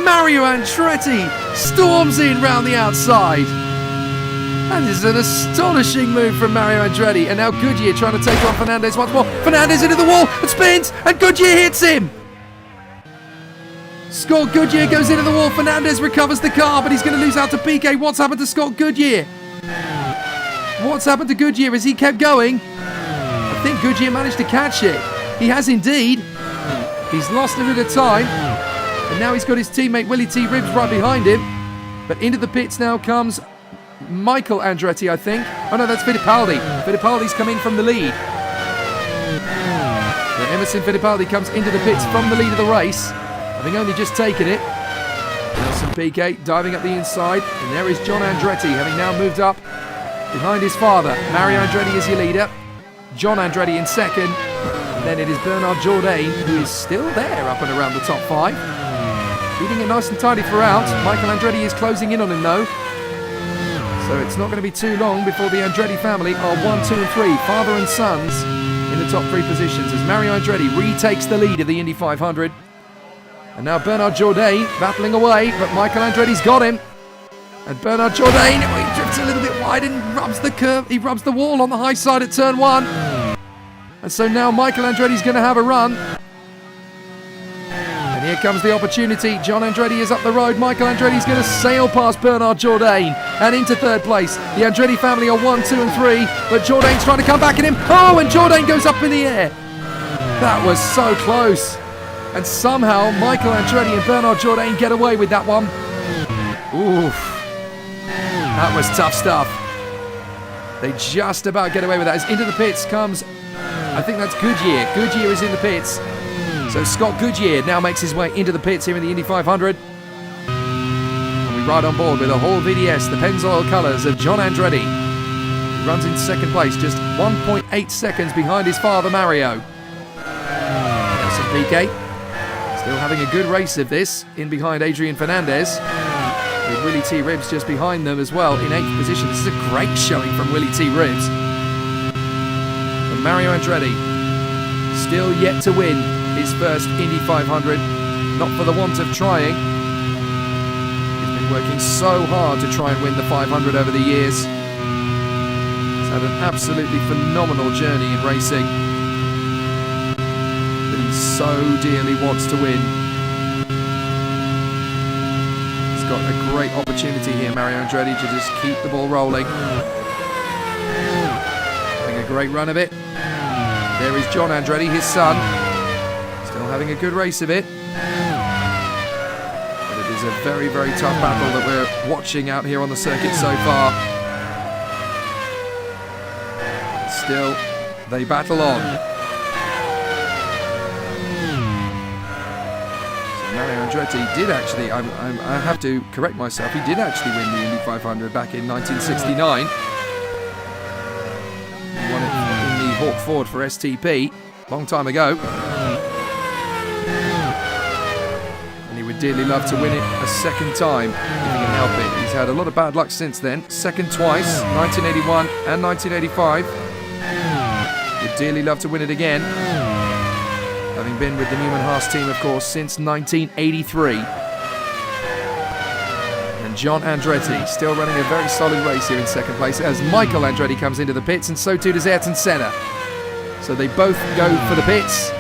Mario Andretti storms in round the outside. That is an astonishing move from Mario Andretti. And now Goodyear trying to take on Fernandez once more. Fernandez into the wall and spins, and Goodyear hits him. Scott Goodyear goes into the wall. Fernandez recovers the car, but he's going to lose out to Piquet. What's happened to Scott Goodyear? What's happened to Goodyear? Has he kept going? I think Goodyear managed to catch it. He has indeed. He's lost a bit of time. And now he's got his teammate Willie T. Ribbs right behind him. But into the pits now comes Michael Andretti, I think. Oh no, that's Fittipaldi. Fittipaldi's come in from the lead. So Emerson Fittipaldi comes into the pits from the lead of the race, having only just taken it. Nelson Piquet diving up the inside. And there is John Andretti, having now moved up behind his father. Mario Andretti is your leader. John Andretti in second. And then it is Bernard Jourdain, who is still there up and around the top 5. Keeping it nice and tidy throughout. Michael Andretti is closing in on him though. So it's not going to be too long before the Andretti family are 1, 2 and 3, father and sons, in the top 3 positions as Mario Andretti retakes the lead of the Indy 500. And now Bernard Jourdain battling away, but Michael Andretti's got him. And Bernard Jourdain, he drifts a little bit wide and rubs the curve. He rubs the wall on the high side at turn 1. And so now Michael Andretti's going to have a run. And here comes the opportunity. John Andretti is up the road. Michael Andretti's going to sail past Bernard Jourdain and into third place. The Andretti family are 1, 2 and 3, but Jourdain's trying to come back at him. Oh, and Jourdain goes up in the air. That was so close. And somehow Michael Andretti and Bernard Jourdain get away with that one. Oof. That was tough stuff. They just about get away with that. As into the pits comes, I think that's Goodyear. Goodyear is in the pits. So Scott Goodyear now makes his way into the pits here in the Indy 500. And we ride on board with a Hall VDS, the Pennzoil colours of John Andretti. He runs in second place, just 1.8 seconds behind his father Mario. Nelson Piquet still having a good race of this, in behind Adrian Fernandez. With Willie T. Ribbs just behind them as well in 8th position. This is a great showing from Willie T. Ribbs. And Mario Andretti still yet to win his first Indy 500, not for the want of trying. He's been working so hard to try and win the 500 over the years. He's had an absolutely phenomenal journey in racing, but he so dearly wants to win. He's got a great opportunity here, Mario Andretti, to just keep the ball rolling. Having a great run of it. There is John Andretti, his son. Having a good race of it. But it is a very, very tough battle that we're watching out here on the circuit so far. Still, they battle on. So Mario Andretti did actually, I have to correct myself, he did actually win the Indy 500 back in 1969. He won it in the Hawk Ford for STP, long time ago. Would dearly love to win it a second time if he can help it. He's had a lot of bad luck since then. Second twice, 1981 and 1985. Would dearly love to win it again. Having been with the Newman Haas team, of course, since 1983. And John Andretti still running a very solid race here in second place as Michael Andretti comes into the pits, and so too does Ayrton Senna. So they both go for the pits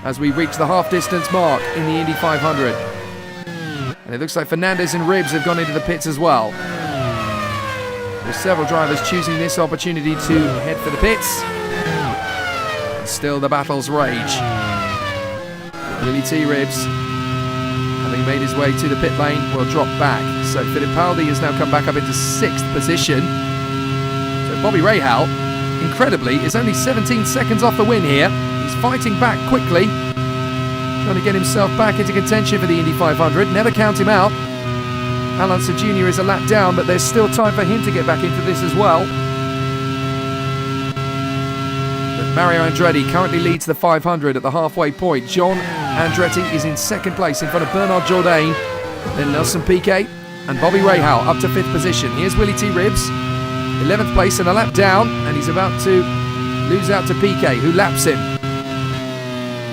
as we reach the half distance mark in the Indy 500. And it looks like Fernandez and Ribbs have gone into the pits as well. There's several drivers choosing this opportunity to head for the pits. And still the battles rage. Willie T. Ribbs, having made his way to the pit lane, will drop back. So Fittipaldi has now come back up into 6th position. So Bobby Rahal, incredibly, is only 17 seconds off the win here. He's fighting back quickly, trying to get himself back into contention for the Indy 500. Never count him out. Alonso Jr. is a lap down, but there's still time for him to get back into this as well. But Mario Andretti currently leads the 500 at the halfway point. John Andretti is in second place in front of Bernard Jourdain, then Nelson Piquet and Bobby Rahal up to 5th position. Here's Willie T. Ribbs, 11th place and a lap down, and he's about to lose out to Piquet, who laps him.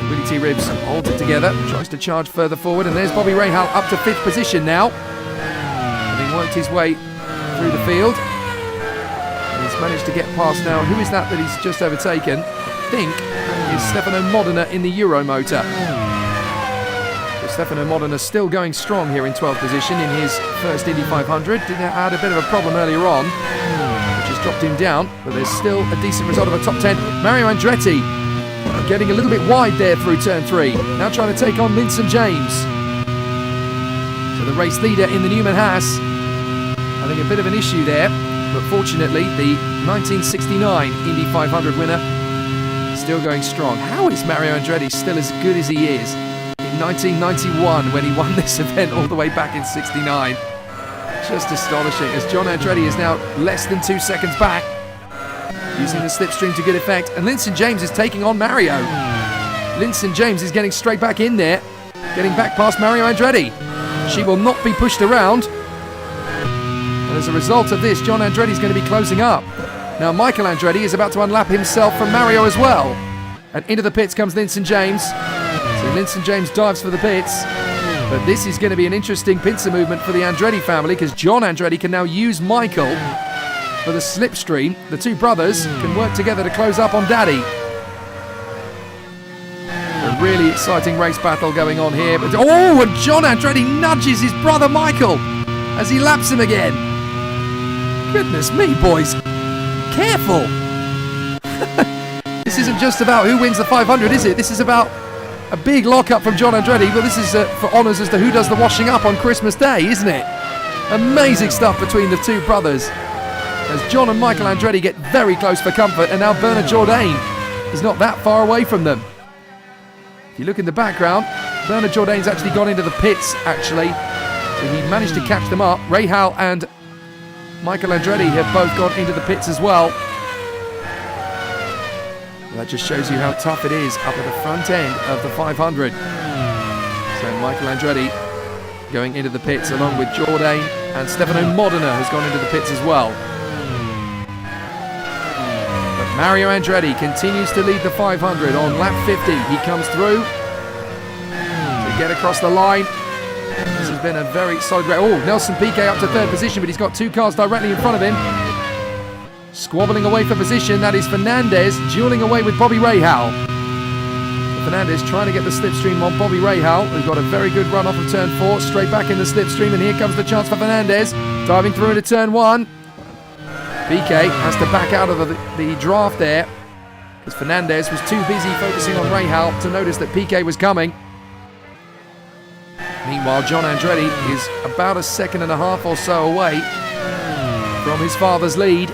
Willie T. Ribbs holds it together, tries to charge further forward, and there's Bobby Rahal up to 5th position now. Having worked his way through the field. And he's managed to get past now. Who is that he's just overtaken? I think is Stefano Modena in the Euromotor. Just Stefano Modena still going strong here in 12th position in his first Indy 500. Did had a bit of a problem earlier on, which has dropped him down, but there's still a decent result of a top 10. Mario Andretti getting a little bit wide there through turn 3. Now trying to take on Linson James. So the race leader in the Newman Haas having a bit of an issue there, but fortunately the 1969 Indy 500 winner still going strong. How is Mario Andretti still as good as he is in 1991 when he won this event all the way back in 69? Just astonishing, as John Andretti is now less than 2 seconds back, using the slipstream to good effect, and Linson James is taking on Mario. Linson James is getting straight back in there, getting back past Mario Andretti. She will not be pushed around, and as a result of this, John Andretti is going to be closing up. Now Michael Andretti is about to unlap himself from Mario as well, and into the pits comes Linson James. So Linson James dives for the pits, but this is going to be an interesting pincer movement for the Andretti family, because John Andretti can now use Michael for the slipstream. The two brothers can work together to close up on Daddy. A really exciting race battle going on here. But oh, and John Andretti nudges his brother Michael as he laps him again. Goodness me, boys. Careful. This isn't just about who wins the 500, is it? This is about a big lockup from John Andretti. Well, this is for honours as to who does the washing up on Christmas Day, isn't it? Amazing stuff between the two brothers, as John and Michael Andretti get very close for comfort, and now Bernard Jourdain is not that far away from them. If you look in the background, Bernard Jourdain's actually gone into the pits, actually. So he managed to catch them up. Rahal and Michael Andretti have both gone into the pits as well. That just shows you how tough it is up at the front end of the 500. So Michael Andretti going into the pits along with Jourdain, and Stefano Modena has gone into the pits as well. Mario Andretti continues to lead the 500 on lap 50. He comes through to get across the line. This has been a very solid race. Oh, Nelson Piquet up to third position, but he's got two cars directly in front of him. Squabbling away for position, that is Fernandez dueling away with Bobby Rahal. Fernandez trying to get the slipstream on Bobby Rahal, who's got a very good run off of turn 4, straight back in the slipstream, and here comes the chance for Fernandez, diving through into turn 1. Piquet has to back out of the draft there, because Fernandez was too busy focusing on Rahal to notice that Piquet was coming. Meanwhile, John Andretti is about a second and a half or so away from his father's lead.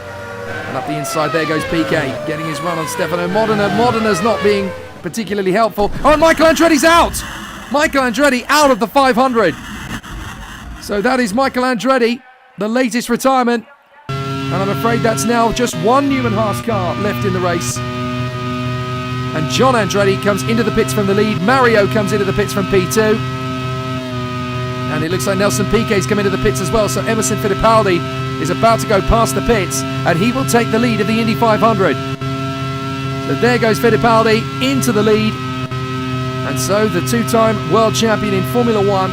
And up the inside there goes Piquet, getting his run on Stefano Modena. Modena's not being particularly helpful. Oh, and Michael Andretti's out! Michael Andretti out of the 500. So that is Michael Andretti, the latest retirement. And I'm afraid that's now just one Newman Haas car left in the race. And John Andretti comes into the pits from the lead. Mario comes into the pits from P2. And it looks like Nelson Piquet's come into the pits as well. So Emerson Fittipaldi is about to go past the pits, and he will take the lead of the Indy 500. So there goes Fittipaldi into the lead. And so the two-time world champion in Formula One,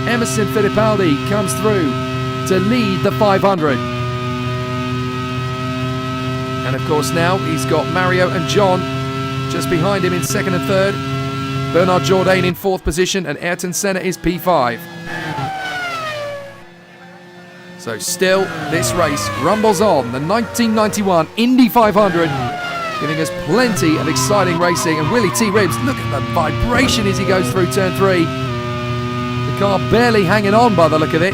Emerson Fittipaldi, comes through to lead the 500. And of course now he's got Mario and John just behind him in second and third. Bernard Jourdain in fourth position, and Ayrton Senna is P5. So still, this race rumbles on. The 1991 Indy 500, giving us plenty of exciting racing. And Willie T. Ribbs, look at the vibration as he goes through turn 3. The car barely hanging on by the look of it.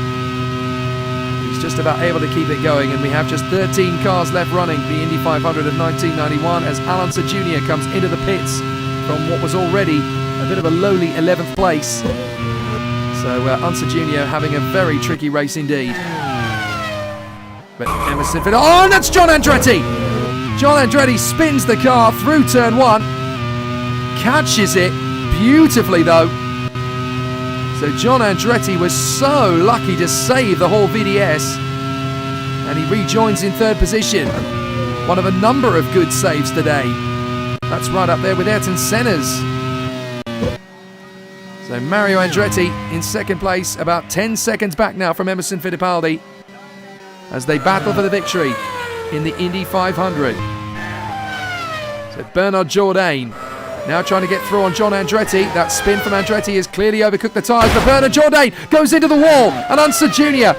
He's just about able to keep it going, and we have just 13 cars left running the Indy 500 of 1991 as Alonso Jr. comes into the pits from what was already a bit of a lowly 11th place. So Unser Jr. having a very tricky race indeed. But Emerson Fittipaldi, oh, and that's John Andretti! John Andretti spins the car through turn 1, catches it beautifully though. So John Andretti was so lucky to save the whole VDS, and he rejoins in third position. One of a number of good saves today. That's right up there with Ayrton Senna's. So Mario Andretti in second place, about 10 seconds back now from Emerson Fittipaldi, as they battle for the victory in the Indy 500. So Bernard Jourdain Now trying to get through on John Andretti. That spin from Andretti has clearly overcooked the tyres. But Bernard Jourdain goes into the wall. And Unser Jr.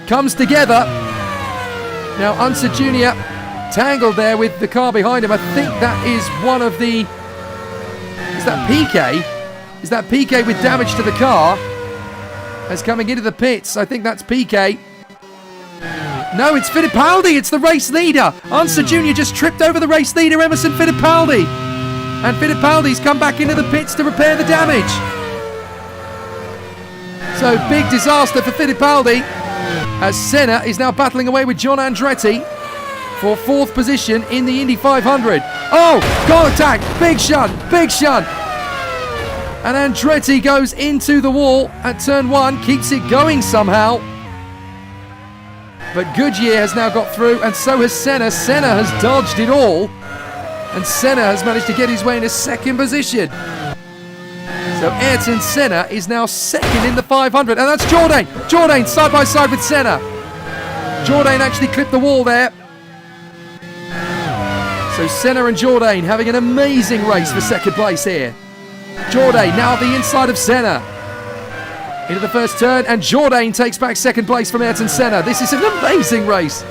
comes together. Now Unser Jr. tangled there with the car behind him. I think that is one of the... Is that PK? Is that PK with damage to the car? As coming into the pits. I think that's PK. No, it's Fittipaldi. It's the race leader. Unser Jr. just tripped over the race leader, Emerson Fittipaldi. And Fittipaldi's come back into the pits to repair the damage. So big disaster for Fittipaldi as Senna is now battling away with John Andretti for 4th position in the Indy 500. Oh, goal attack, big shunt. And Andretti goes into the wall at turn 1, keeps it going somehow. But Goodyear has now got through, and so has Senna. Senna has dodged it all. And Senna has managed to get his way into 2nd position. So Ayrton Senna is now 2nd in the 500. And that's Jourdain. Jourdain side by side with Senna. Jourdain actually clipped the wall there. So Senna and Jourdain having an amazing race for 2nd place here. Jourdain now at the inside of Senna. Into the first turn, and Jourdain takes back 2nd place from Ayrton Senna. This is an amazing race.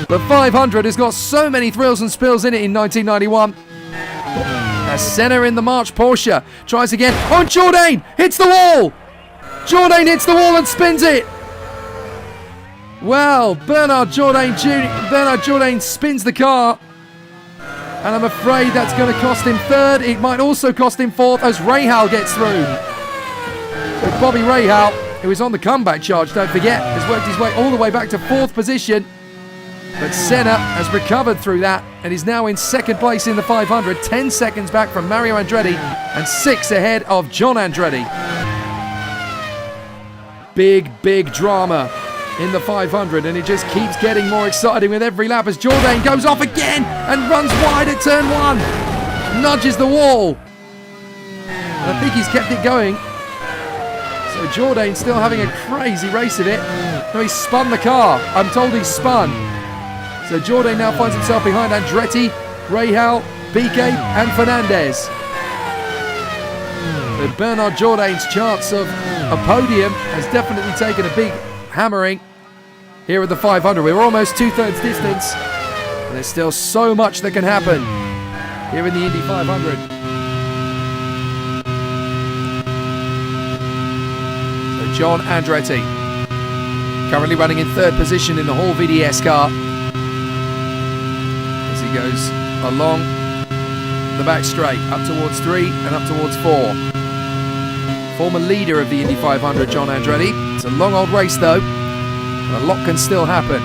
The 500 has got so many thrills and spills in it in 1991. As Senna in the March Porsche tries again. Oh, and Jourdain hits the wall. Jourdain hits the wall and spins it. Well, Bernard Jourdain spins the car. And I'm afraid that's going to cost him 3rd. It might also cost him 4th as Rahal gets through. So Bobby Rahal, who is on the comeback charge, don't forget, has worked his way all the way back to 4th position. But Senna has recovered through that and is now in 2nd place in the 500, 10 seconds back from Mario Andretti and 6 ahead of John Andretti. Big drama in the 500, and it just keeps getting more exciting with every lap as Jourdain goes off again and runs wide at turn 1. Nudges the wall. And I think he's kept it going. So Jourdain still having a crazy race of it. No, he spun the car. I'm told he spun. So Jourdain now finds himself behind Andretti, Rahal, PK and Fernandez. But Bernard Jourdain's chance of a podium has definitely taken a big hammering here at the 500. We're almost 2/3 distance. And there's still so much that can happen here in the Indy 500. So John Andretti currently running in 3rd position in the Hall VDS car. He goes along the back straight, up towards 3 and up towards 4. Former leader of the Indy 500, John Andretti. It's a long old race though, and a lot can still happen.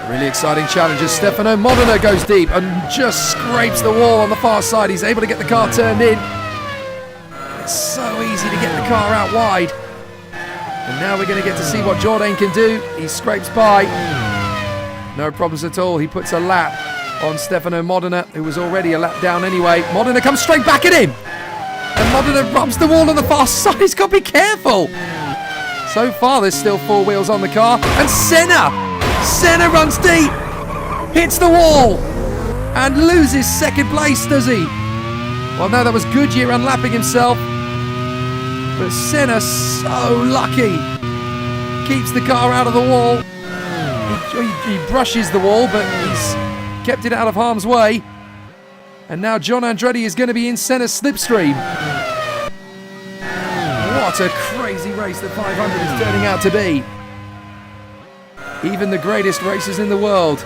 Really exciting challenge as Stefano Modena goes deep and just scrapes the wall on the far side. He's able to get the car turned in. It's so easy to get the car out wide. And now we're going to get to see what Jourdain can do. He scrapes by. No problems at all. He puts a lap on Stefano Modena, who was already a lap down anyway. Modena comes straight back at him. And Modena rubs the wall on the far side. He's got to be careful. So far, there's still 4 wheels on the car. And Senna runs deep. Hits the wall. And loses 2nd place, does he? Well, no, that was Goodyear unlapping himself. But Senna, so lucky. Keeps the car out of the wall. He brushes the wall, but he's kept it out of harm's way. And now John Andretti is going to be in Senna's slipstream. What a crazy race the 500 is turning out to be. Even the greatest racers in the world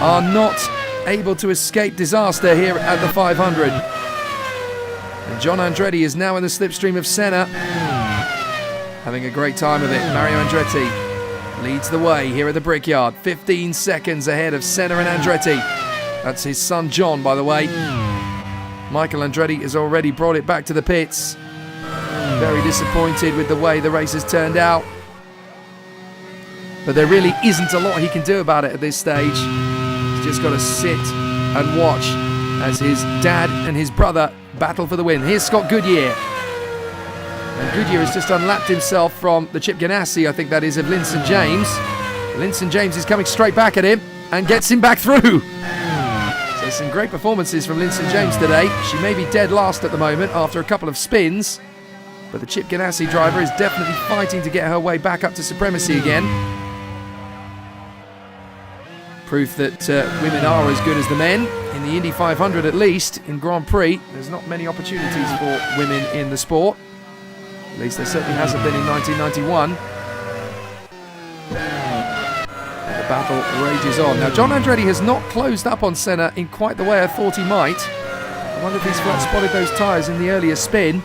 are not able to escape disaster here at the 500. And John Andretti is now in the slipstream of Senna, having a great time with it. Mario Andretti leads the way here at the Brickyard, 15 seconds ahead of Senna and Andretti. That's his son John, by the way. Michael Andretti has already brought it back to the pits. Very disappointed with the way the race has turned out. But there really isn't a lot he can do about it at this stage. He's just got to sit and watch as his dad and his brother battle for the win. Here's Scott Goodyear. And Goodyear has just unlapped himself from the Chip Ganassi, I think that is, of Linson James. Linson James is coming straight back at him and gets him back through. So There's some great performances from Linson James today. She may be dead last at the moment after a couple of spins, but the Chip Ganassi driver is definitely fighting to get her way back up to supremacy again. Proof that women are as good as the men. In the Indy 500 at least, in Grand Prix, there's not many opportunities for women in the sport. At least there certainly hasn't been in 1991. And the battle rages on. Now, John Andretti has not closed up on Senna in quite the way I thought he might. I wonder if he's flat spotted those tyres in the earlier spin.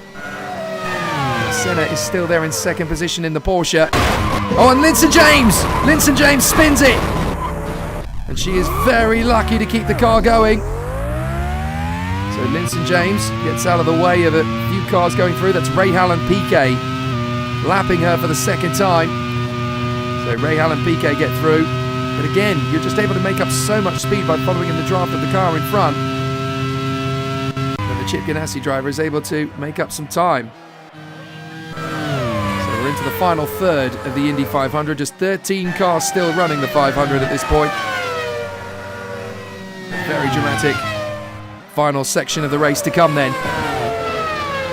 Senna is still there in second position in the Porsche. Oh, and Linson James! Linson James spins it! And she is very lucky to keep the car going. So Linson James gets out of the way of a few cars going through. That's Rahal and Piquet lapping her for the second time. So Rahal and Piquet get through. But again, you're just able to make up so much speed by following in the draft of the car in front. And the Chip Ganassi driver is able to make up some time. So we're into the final third of the Indy 500. Just 13 cars still running the 500 at this point. Very dramatic final section of the race to come then.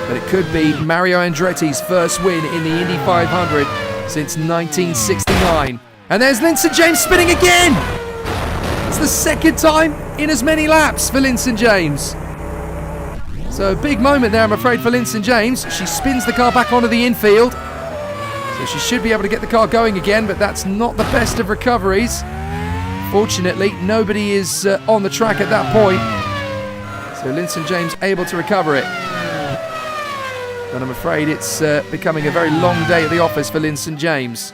But it could be Mario Andretti's first win in the Indy 500 since 1969. And there's Linson James spinning again! It's the second time in as many laps for Linson James. So a big moment there, I'm afraid, for Linson James. She spins the car back onto the infield. So she should be able to get the car going again, but that's not the best of recoveries. Fortunately, nobody is on the track at that point. So Linson James able to recover it. But I'm afraid it's becoming a very long day at the office for Linson James.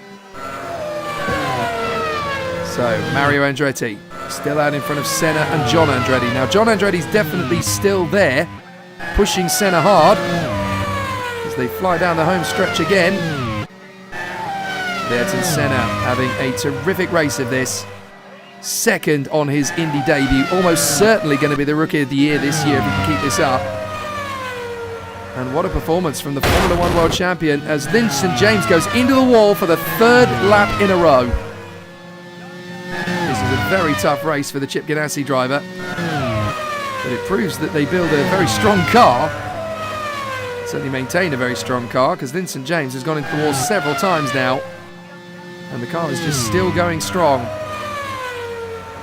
So Mario Andretti still out in front of Senna and John Andretti. Now John Andretti's definitely still there, pushing Senna hard as they fly down the home stretch again. Ayrton Senna having a terrific race of this. Second on his Indy debut, almost certainly going to be the Rookie of the Year this year if he can keep this up. And what a performance from the Formula One World Champion as Linson James goes into the wall for the third lap in a row. This is a very tough race for the Chip Ganassi driver, but it proves that they build a very strong car, certainly maintain a very strong car, because Linson James has gone into the wall several times now, and the car is just still going strong.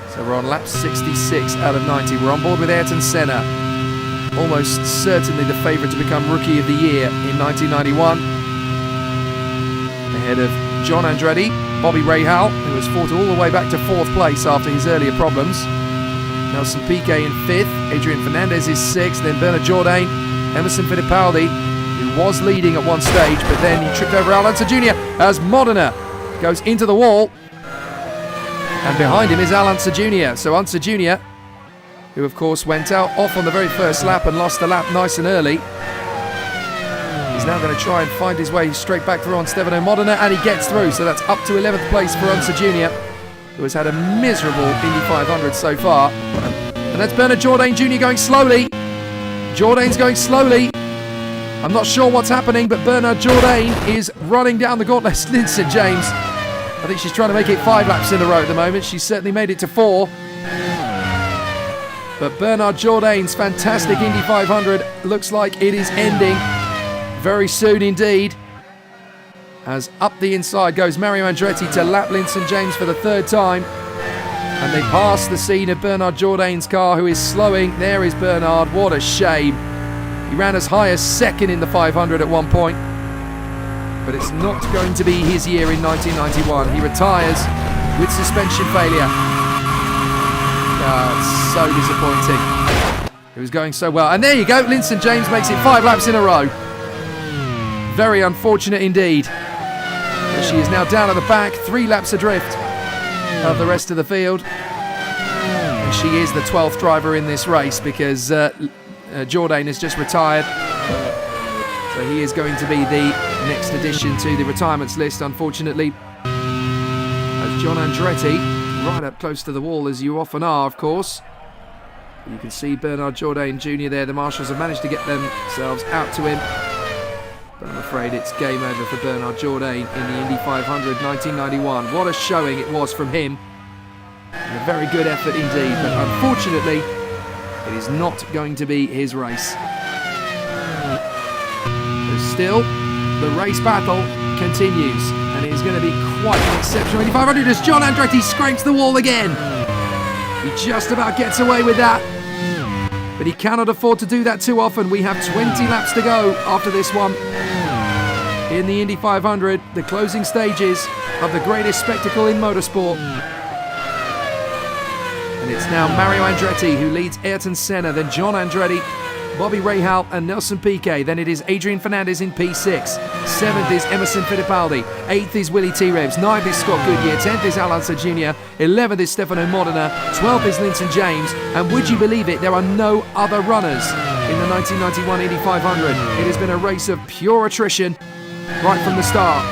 So we're on lap 66 out of 90. We're on board with Ayrton Senna, almost certainly the favourite to become Rookie of the Year in 1991. Ahead of John Andretti, Bobby Rahal, who has fought all the way back to fourth place after his earlier problems. Nelson Piquet in fifth, Adrian Fernandez is sixth, then Bernard Jourdain, Emerson Fittipaldi, who was leading at one stage, but then he tripped over Al Unser Jr. as Modena goes into the wall. And behind him is Al Unser Jr. So Unser Jr., who of course went out off on the very first lap and lost the lap nice and early, he's now going to try and find his way straight back through on Stefano Modena, and he gets through. So that's up to 11th place for Unser Jr., who has had a miserable Indy 500 so far. And that's Bernard Jourdain Jr. going slowly. Jourdain's going slowly. I'm not sure what's happening, but Bernard Jourdain is running down the gauntlet. Linson James, I think she's trying to make it 5 laps in a row at the moment. She's certainly made it to 4. But Bernard Jourdain's fantastic Indy 500 looks like it is ending very soon indeed. As up the inside goes Mario Andretti to lap Linson James for the third time. And they pass the scene of Bernard Jourdain's car, who is slowing. There is Bernard. What a shame. He ran as high as second in the 500 at one point. But it's not going to be his year in 1991. He retires with suspension failure. It's so disappointing. It was going so well. And there you go. Linson James makes it 5 laps in a row. Very unfortunate indeed. She is now down at the back, 3 laps adrift of the rest of the field. And she is the 12th driver in this race because Jourdain has just retired. So he is going to be the next addition to the retirements list, unfortunately. As John Andretti, right up close to the wall, as you often are, of course. You can see Bernard Jourdain Jr. there. The marshals have managed to get themselves out to him. But I'm afraid it's game over for Bernard Jourdain in the Indy 500 1991. What a showing it was from him. And a very good effort indeed. But unfortunately, It is not going to be his race. But still, the race battle continues, and it is going to be quite an exceptional 8500 as John Andretti scrapes the wall again. He just about gets away with that, but he cannot afford to do that too often. We have 20 laps to go after this one. In the Indy 500, the closing stages of the greatest spectacle in motorsport. And it's now Mario Andretti who leads Ayrton Senna, then John Andretti, Bobby Rahal and Nelson Piquet. Then it is Adrian Fernandez in P6. 7th is Emerson Fittipaldi. 8th is Willie T. Rebs. 9th is Scott Goodyear. 10th is Alonso Jr. 11th is Stefano Modena. 12th is Linton James. And would you believe it, there are no other runners in the 1991 Indy 500. It has been a race of pure attrition right from the start.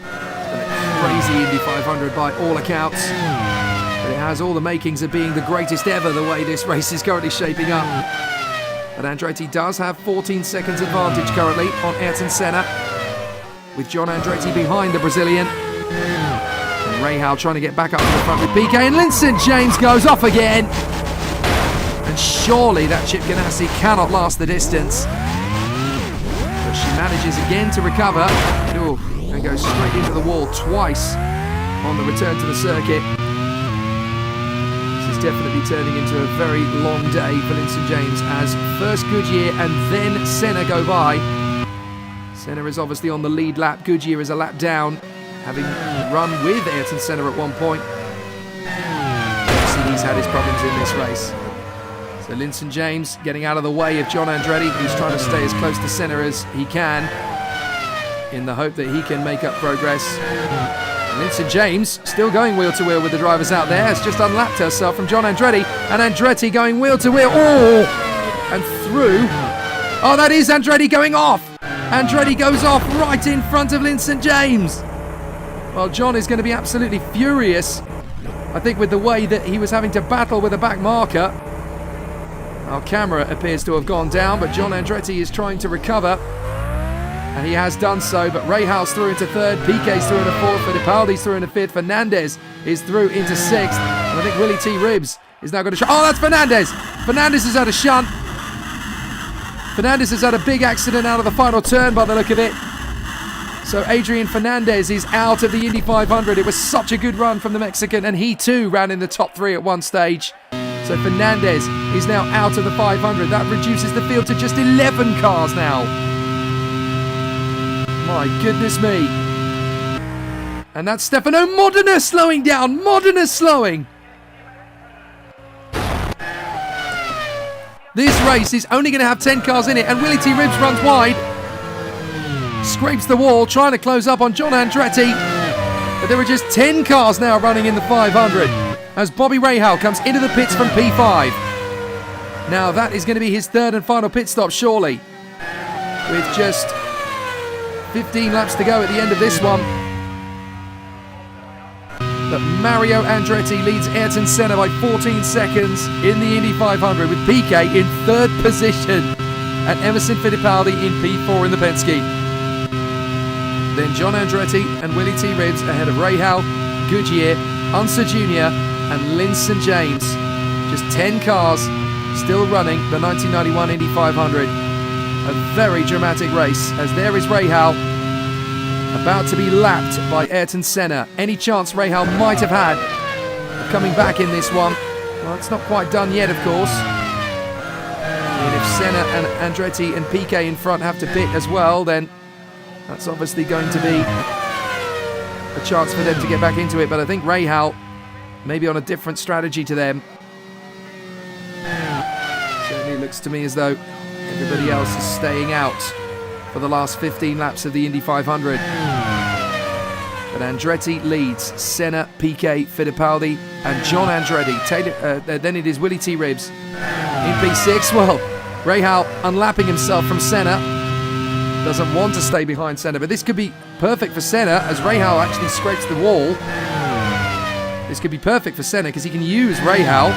It's been a crazy Indy 500 by all accounts. But it has all the makings of being the greatest ever the way this race is currently shaping up. But Andretti does have 14 seconds advantage currently on Ayrton Senna, with John Andretti behind the Brazilian. And Rahal trying to get back up to the front with Piquet, and Linton James goes off again. And surely that Chip Ganassi cannot last the distance. But she manages again to recover. Ooh, and goes straight into the wall twice on the return to the circuit. Definitely turning into a very long day for Linton James as first Goodyear and then Senna go by. Senna is obviously on the lead lap. Goodyear is a lap down, having run with Ayrton Senna at one point. Obviously he's had his problems in this race. So Linton James getting out of the way of John Andretti, who's trying to stay as close to Senna as he can in the hope that he can make up progress. Linton James still going wheel to wheel with the drivers out there, has just unlapped herself from John Andretti, and Andretti going wheel to wheel, and through. Oh, that is Andretti going off. Andretti goes off right in front of Linton James. Well, John is going to be absolutely furious, I think, with the way that he was having to battle with a back marker. Our camera appears to have gone down, but John Andretti is trying to recover. And he has done so, but Rahal's through into third, Piquet's through into fourth, Fittipaldi's through into fifth, Fernandez is through into sixth, and I think Willie T. Rebs is now going to shunt. Oh, that's Fernandez! Fernandez has had a shunt. Fernandez has had a big accident out of the final turn by the look of it. So Adrian Fernandez is out of the Indy 500. It was such a good run from the Mexican, and he too ran in the top 3 at one stage. So Fernandez is now out of the 500. That reduces the field to just 11 cars now. My goodness me. And that's Stefano Modena slowing down. Modena slowing. This race is only going to have 10 cars in it, and Willie T. Rebs runs wide. Scrapes the wall, trying to close up on John Andretti. But there are just 10 cars now running in the 500 as Bobby Rahal comes into the pits from P5. Now that is going to be his third and final pit stop, surely. With just 15 laps to go at the end of this one. But Mario Andretti leads Ayrton Senna by 14 seconds in the Indy 500, with Piquet in third position and Emerson Fittipaldi in P4 in the Penske. Then John Andretti and Willie T. Rebs ahead of Rahal, Goodyear, Unser Jr. and Linton James. Just 10 cars still running the 1991 Indy 500. A very dramatic race, as there is Rahal about to be lapped by Ayrton Senna. Any chance Rahal might have had of coming back in this one? Well, it's not quite done yet, of course. And if Senna and Andretti and Piquet in front have to pit as well, then that's obviously going to be a chance for them to get back into it. But I think Rahal maybe on a different strategy to them. Certainly looks to me as though everybody else is staying out for the last 15 laps of the Indy 500. But Andretti leads Senna, Piquet, Fittipaldi and John Andretti. Then it is Willie T. Rebs in P6. Well, Rahal unlapping himself from Senna. Doesn't want to stay behind Senna, but this could be perfect for Senna as Rahal actually scrapes the wall. This could be perfect for Senna because he can use Rahal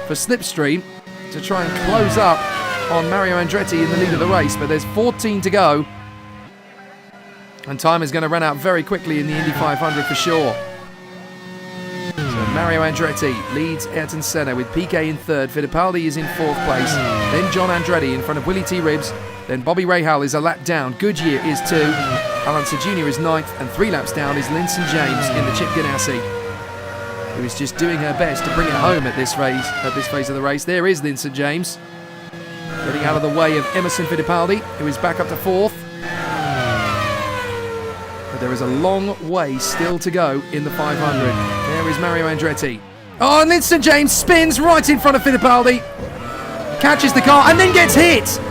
for slipstream to try and close up on Mario Andretti in the lead of the race. But there's 14 to go, and time is going to run out very quickly in the Indy 500 for sure. So Mario Andretti leads Ayrton Senna with Piquet in third. Fittipaldi is in fourth place. Then John Andretti in front of Willie T. Ribbs. Then Bobby Rahal is a lap down. Goodyear is 2. Alonso Jr. is 9th. And 3 laps down is Linson James in the Chip Ganassi, who is just doing her best to bring it home at this phase of the race. There is Linson James, getting out of the way of Emerson Fittipaldi, who is back up to 4th. But there is a long way still to go in the 500. There is Mario Andretti. Oh, and Linson James spins right in front of Fittipaldi, catches the car, and then gets hit.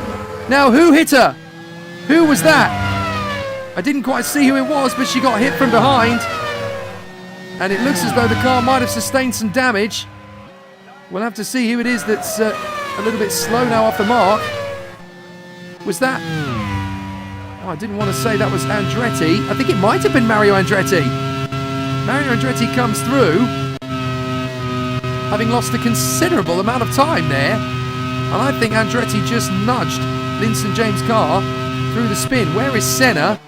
Now, who hit her? Who was that? I didn't quite see who it was, but she got hit from behind. And it looks as though the car might have sustained some damage. We'll have to see who it is that's a little bit slow now off the mark. Was that... Oh, I didn't want to say that was Andretti. I think it might have been Mario Andretti. Mario Andretti comes through, having lost a considerable amount of time there. And I think Andretti just nudged Linson James' car through the spin. Where is Senna?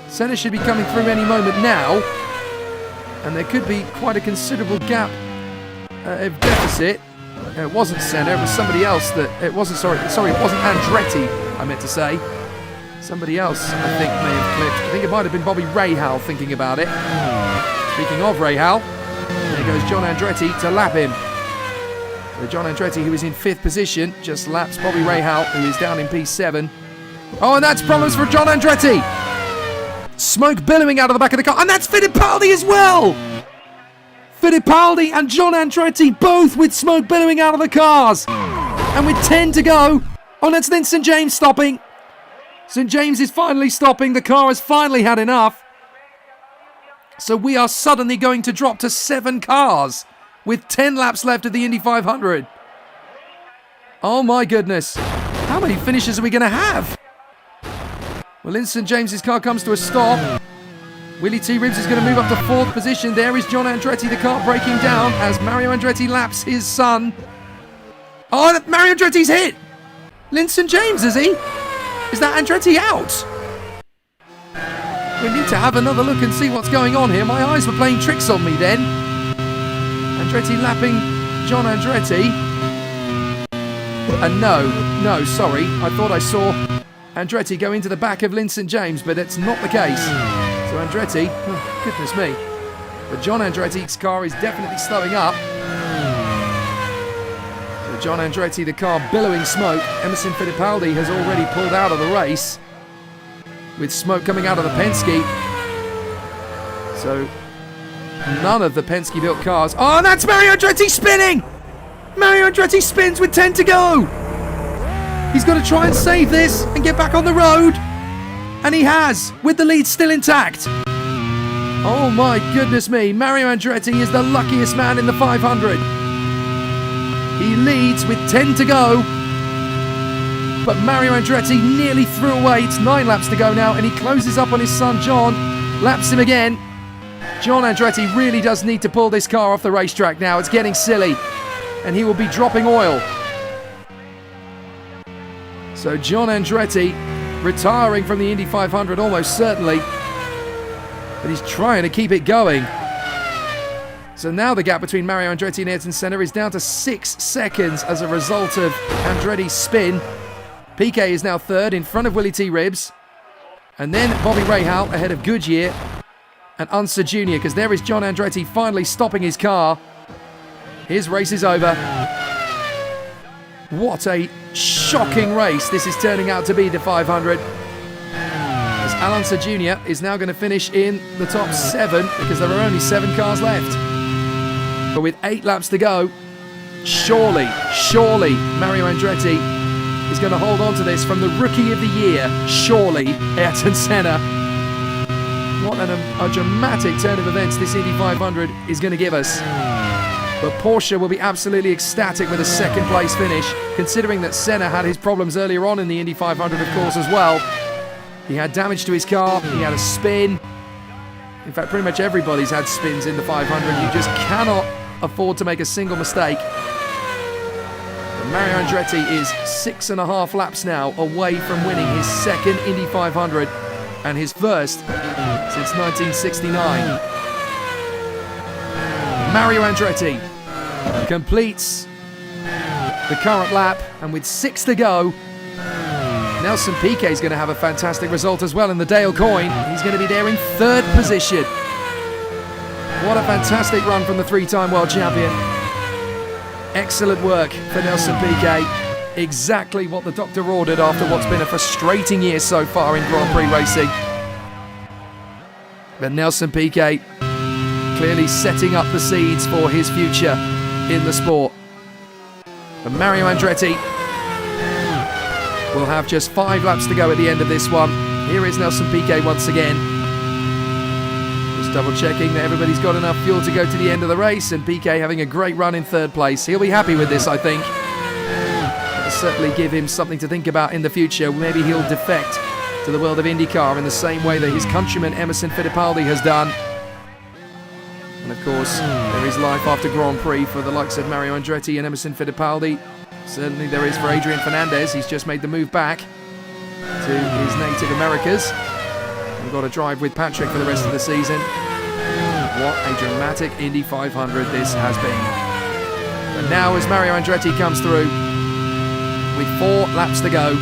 Senna should be coming through any moment now. And there could be quite a considerable gap of deficit. It wasn't Senna, it was somebody else that... It wasn't Andretti, I meant to say. Somebody else, I think, may have clipped. I think it might have been Bobby Rahal thinking about it. Speaking of Rahal, there goes John Andretti to lap him. So John Andretti, who is in 5th position, just laps Bobby Rahal, who is down in P7. Oh, and that's problems for John Andretti. Smoke billowing out of the back of the car, and that's Fittipaldi as well! Fittipaldi and John Andretti both with smoke billowing out of the cars. And with 10 to go, oh, that's then St. James stopping. St. James is finally stopping, the car has finally had enough. So we are suddenly going to drop to 7 cars with 10 laps left of the Indy 500. Oh my goodness, how many finishes are we going to have? Well, in St. James's car comes to a stop. Willie T. Ribbs is going to move up to 4th position. There is John Andretti, the car breaking down as Mario Andretti laps his son. Oh, Mario Andretti's hit! Linson James, is he? Is that Andretti out? We need to have another look and see what's going on here. My eyes were playing tricks on me then. Andretti lapping John Andretti. And no, sorry. I thought I saw Andretti go into the back of Linson James, but it's not the case. So Andretti, oh, goodness me. But John Andretti's car is definitely slowing up. So John Andretti, the car billowing smoke. Emerson Fittipaldi has already pulled out of the race, with smoke coming out of the Penske. So none of the Penske-built cars. Oh, and that's Mario Andretti spinning! Mario Andretti spins with 10 to go! He's got to try and save this and get back on the road. And he has, with the lead still intact. Oh my goodness me, Mario Andretti is the luckiest man in the 500. He leads with 10 to go. But Mario Andretti nearly threw away. It's 9 laps to go now, and he closes up on his son John, laps him again. John Andretti really does need to pull this car off the racetrack now. It's getting silly, and he will be dropping oil. So John Andretti retiring from the Indy 500 almost certainly, but he's trying to keep it going. So now the gap between Mario Andretti and Ayrton Senna is down to 6 seconds as a result of Andretti's spin. Piquet is now 3rd in front of Willie T. Ribbs, and then Bobby Rahal ahead of Goodyear and Unser Jr., because there is John Andretti finally stopping his car. His race is over. What a shocking race this is turning out to be, the 500. As Alonso Jr. is now going to finish in the top 7 because there are only 7 cars left. But with 8 laps to go, surely Mario Andretti is going to hold on to this from the Rookie of the Year. Surely Ayrton Senna. What a dramatic turn of events this Indy 500 is going to give us. But Porsche will be absolutely ecstatic with a 2nd place finish, considering that Senna had his problems earlier on in the Indy 500, of course, as well. He had damage to his car, he had a spin. In fact, pretty much everybody's had spins in the 500. You just cannot afford to make a single mistake. But Mario Andretti is 6.5 laps now away from winning his 2nd Indy 500 and his 1st since 1969. Mario Andretti completes the current lap, and with 6 to go, Nelson Piquet is going to have a fantastic result as well in the Dale Coyne. He's going to be there in 3rd position. What a fantastic run from the 3-time world champion. Excellent work for Nelson Piquet. Exactly what the doctor ordered after what's been a frustrating year so far in Grand Prix racing. But Nelson Piquet clearly setting up the seeds for his future in the sport. But Mario Andretti will have just 5 laps to go at the end of this one. Here is Nelson Piquet once again. Just double checking that everybody's got enough fuel to go to the end of the race, and Piquet having a great run in 3rd place. He'll be happy with this, I think. It'll certainly give him something to think about in the future. Maybe he'll defect to the world of IndyCar in the same way that his countryman Emerson Fittipaldi has done. And of course, there is life after Grand Prix for the likes of Mario Andretti and Emerson Fittipaldi. Certainly there is for Adrian Fernandez. He's just made the move back to his native Americas. We've got to drive with Patrick for the rest of the season. What a dramatic Indy 500 this has been. But now as Mario Andretti comes through with 4 laps to go,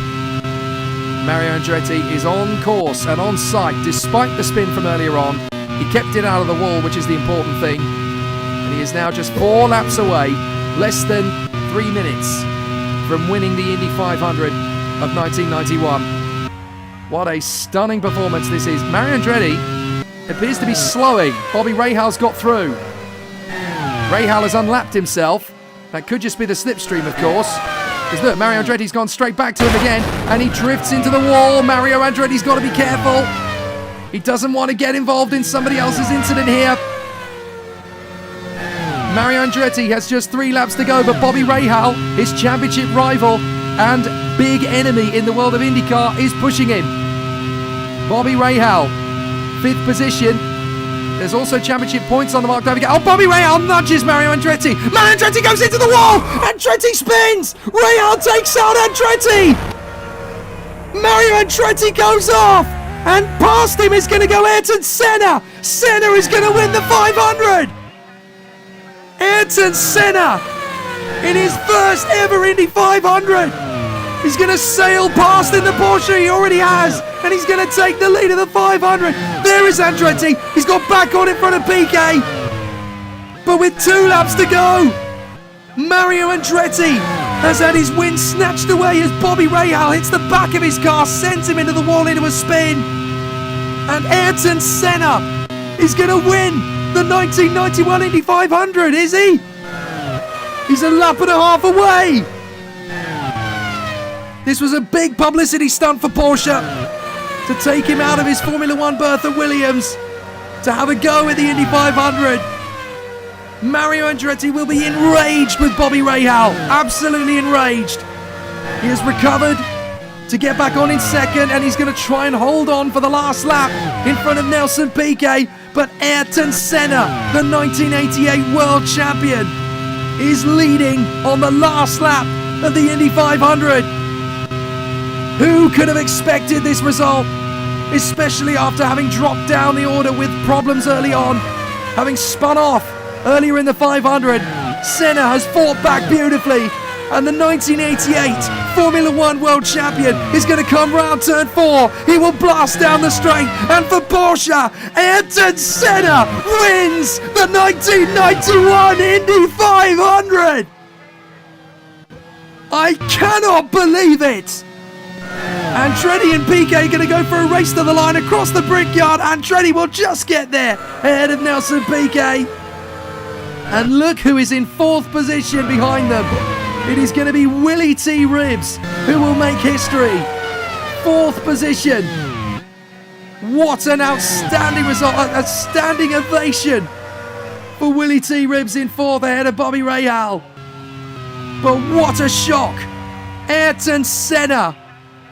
Mario Andretti is on course and on sight despite the spin from earlier on. He kept it out of the wall, which is the important thing. And he is now just 4 laps away, less than 3 minutes from winning the Indy 500 of 1991. What a stunning performance this is. Mario Andretti appears to be slowing. Bobby Rahal's got through. Rahal has unlapped himself. That could just be the slipstream, of course. Because look, Mario Andretti's gone straight back to him again, and he drifts into the wall. Mario Andretti's got to be careful. He doesn't want to get involved in somebody else's incident here. Mario Andretti has just 3 laps to go, but Bobby Rahal, his championship rival and big enemy in the world of IndyCar, is pushing him. Bobby Rahal, 5th position. There's also championship points on the mark. Oh, Bobby Rahal nudges Mario Andretti. Mario Andretti goes into the wall. Andretti spins. Rahal takes out Andretti. Mario Andretti goes off. And past him is going to go Ayrton Senna. Senna is going to win the 500. Ayrton Senna in his first ever Indy 500. He's going to sail past in the Porsche he already has, and he's going to take the lead of the 500. There is Andretti. He's got back on in front of Piquet. But with 2 laps to go, Mario Andretti has had his win snatched away as Bobby Rahal hits the back of his car, sends him into the wall into a spin. And Ayrton Senna is going to win the 1991 Indy 500, is he? He's a lap and a half away. This was a big publicity stunt for Porsche to take him out of his Formula One berth at Williams to have a go at the Indy 500. Mario Andretti will be enraged with Bobby Rahal, absolutely enraged. He has recovered to get back on in 2nd, and he's going to try and hold on for the last lap in front of Nelson Piquet. But Ayrton Senna, the 1988 world champion, is leading on the last lap of the Indy 500. Who could have expected this result, especially after having dropped down the order with problems early on, having spun off earlier in the 500. Senna has fought back beautifully, and the 1988 Formula One world champion is going to come round turn 4. He will blast down the straight, and for Porsche, Ayrton Senna wins the 1991 Indy 500. I cannot believe it. Andretti and Piquet are going to go for a race to the line across the Brickyard. Andretti will just get there ahead of Nelson Piquet. And look who is in 4th position behind them. It is going to be Willie T. Ribbs who will make history. 4th position. What an outstanding result. A standing ovation for Willie T. Ribbs in 4th ahead of Bobby Rahal. But what a shock. Ayrton Senna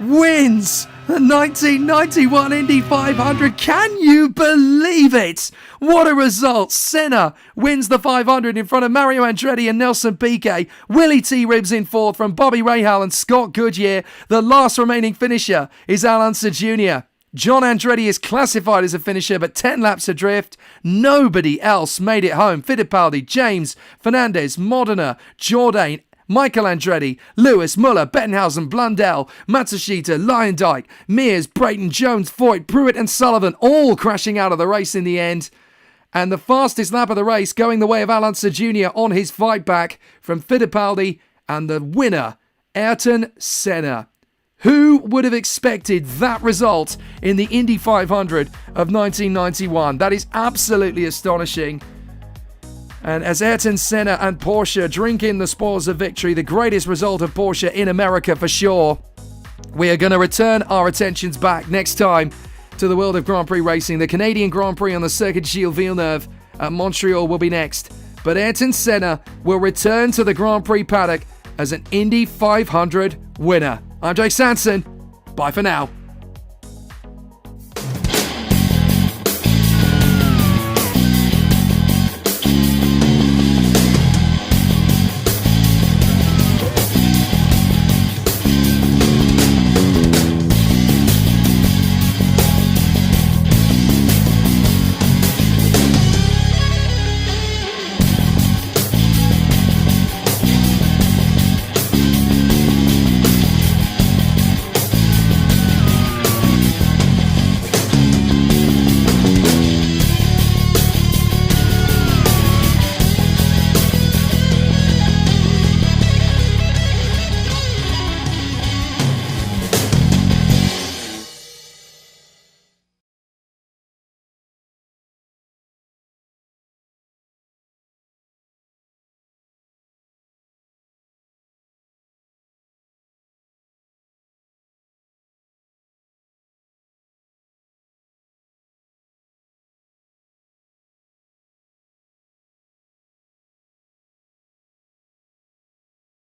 wins the 1991 Indy 500. Can you believe it? What a result. Senna wins the 500 in front of Mario Andretti and Nelson Piquet. Willie T. Ribbs in 4th from Bobby Rahal and Scott Goodyear. The last remaining finisher is Al Unser Jr. John Andretti is classified as a finisher, but 10 laps adrift. Nobody else made it home. Fittipaldi, James, Fernandez, Modena, Jourdain, Michael Andretti, Lewis, Muller, Bettenhausen, Blundell, Matsushita, Lyondike, Mears, Brayton, Jones, Foyt, Pruitt and Sullivan all crashing out of the race in the end. And the fastest lap of the race going the way of Alonso Jr. on his fight back from Fittipaldi, and the winner, Ayrton Senna. Who would have expected that result in the Indy 500 of 1991? That is absolutely astonishing. And as Ayrton Senna and Porsche drink in the spoils of victory, the greatest result of Porsche in America for sure, we are going to return our attentions back next time to the world of Grand Prix racing. The Canadian Grand Prix on the Circuit Gilles Villeneuve at Montreal will be next. But Ayrton Senna will return to the Grand Prix paddock as an Indy 500 winner. I'm Jake Sanson. Bye for now.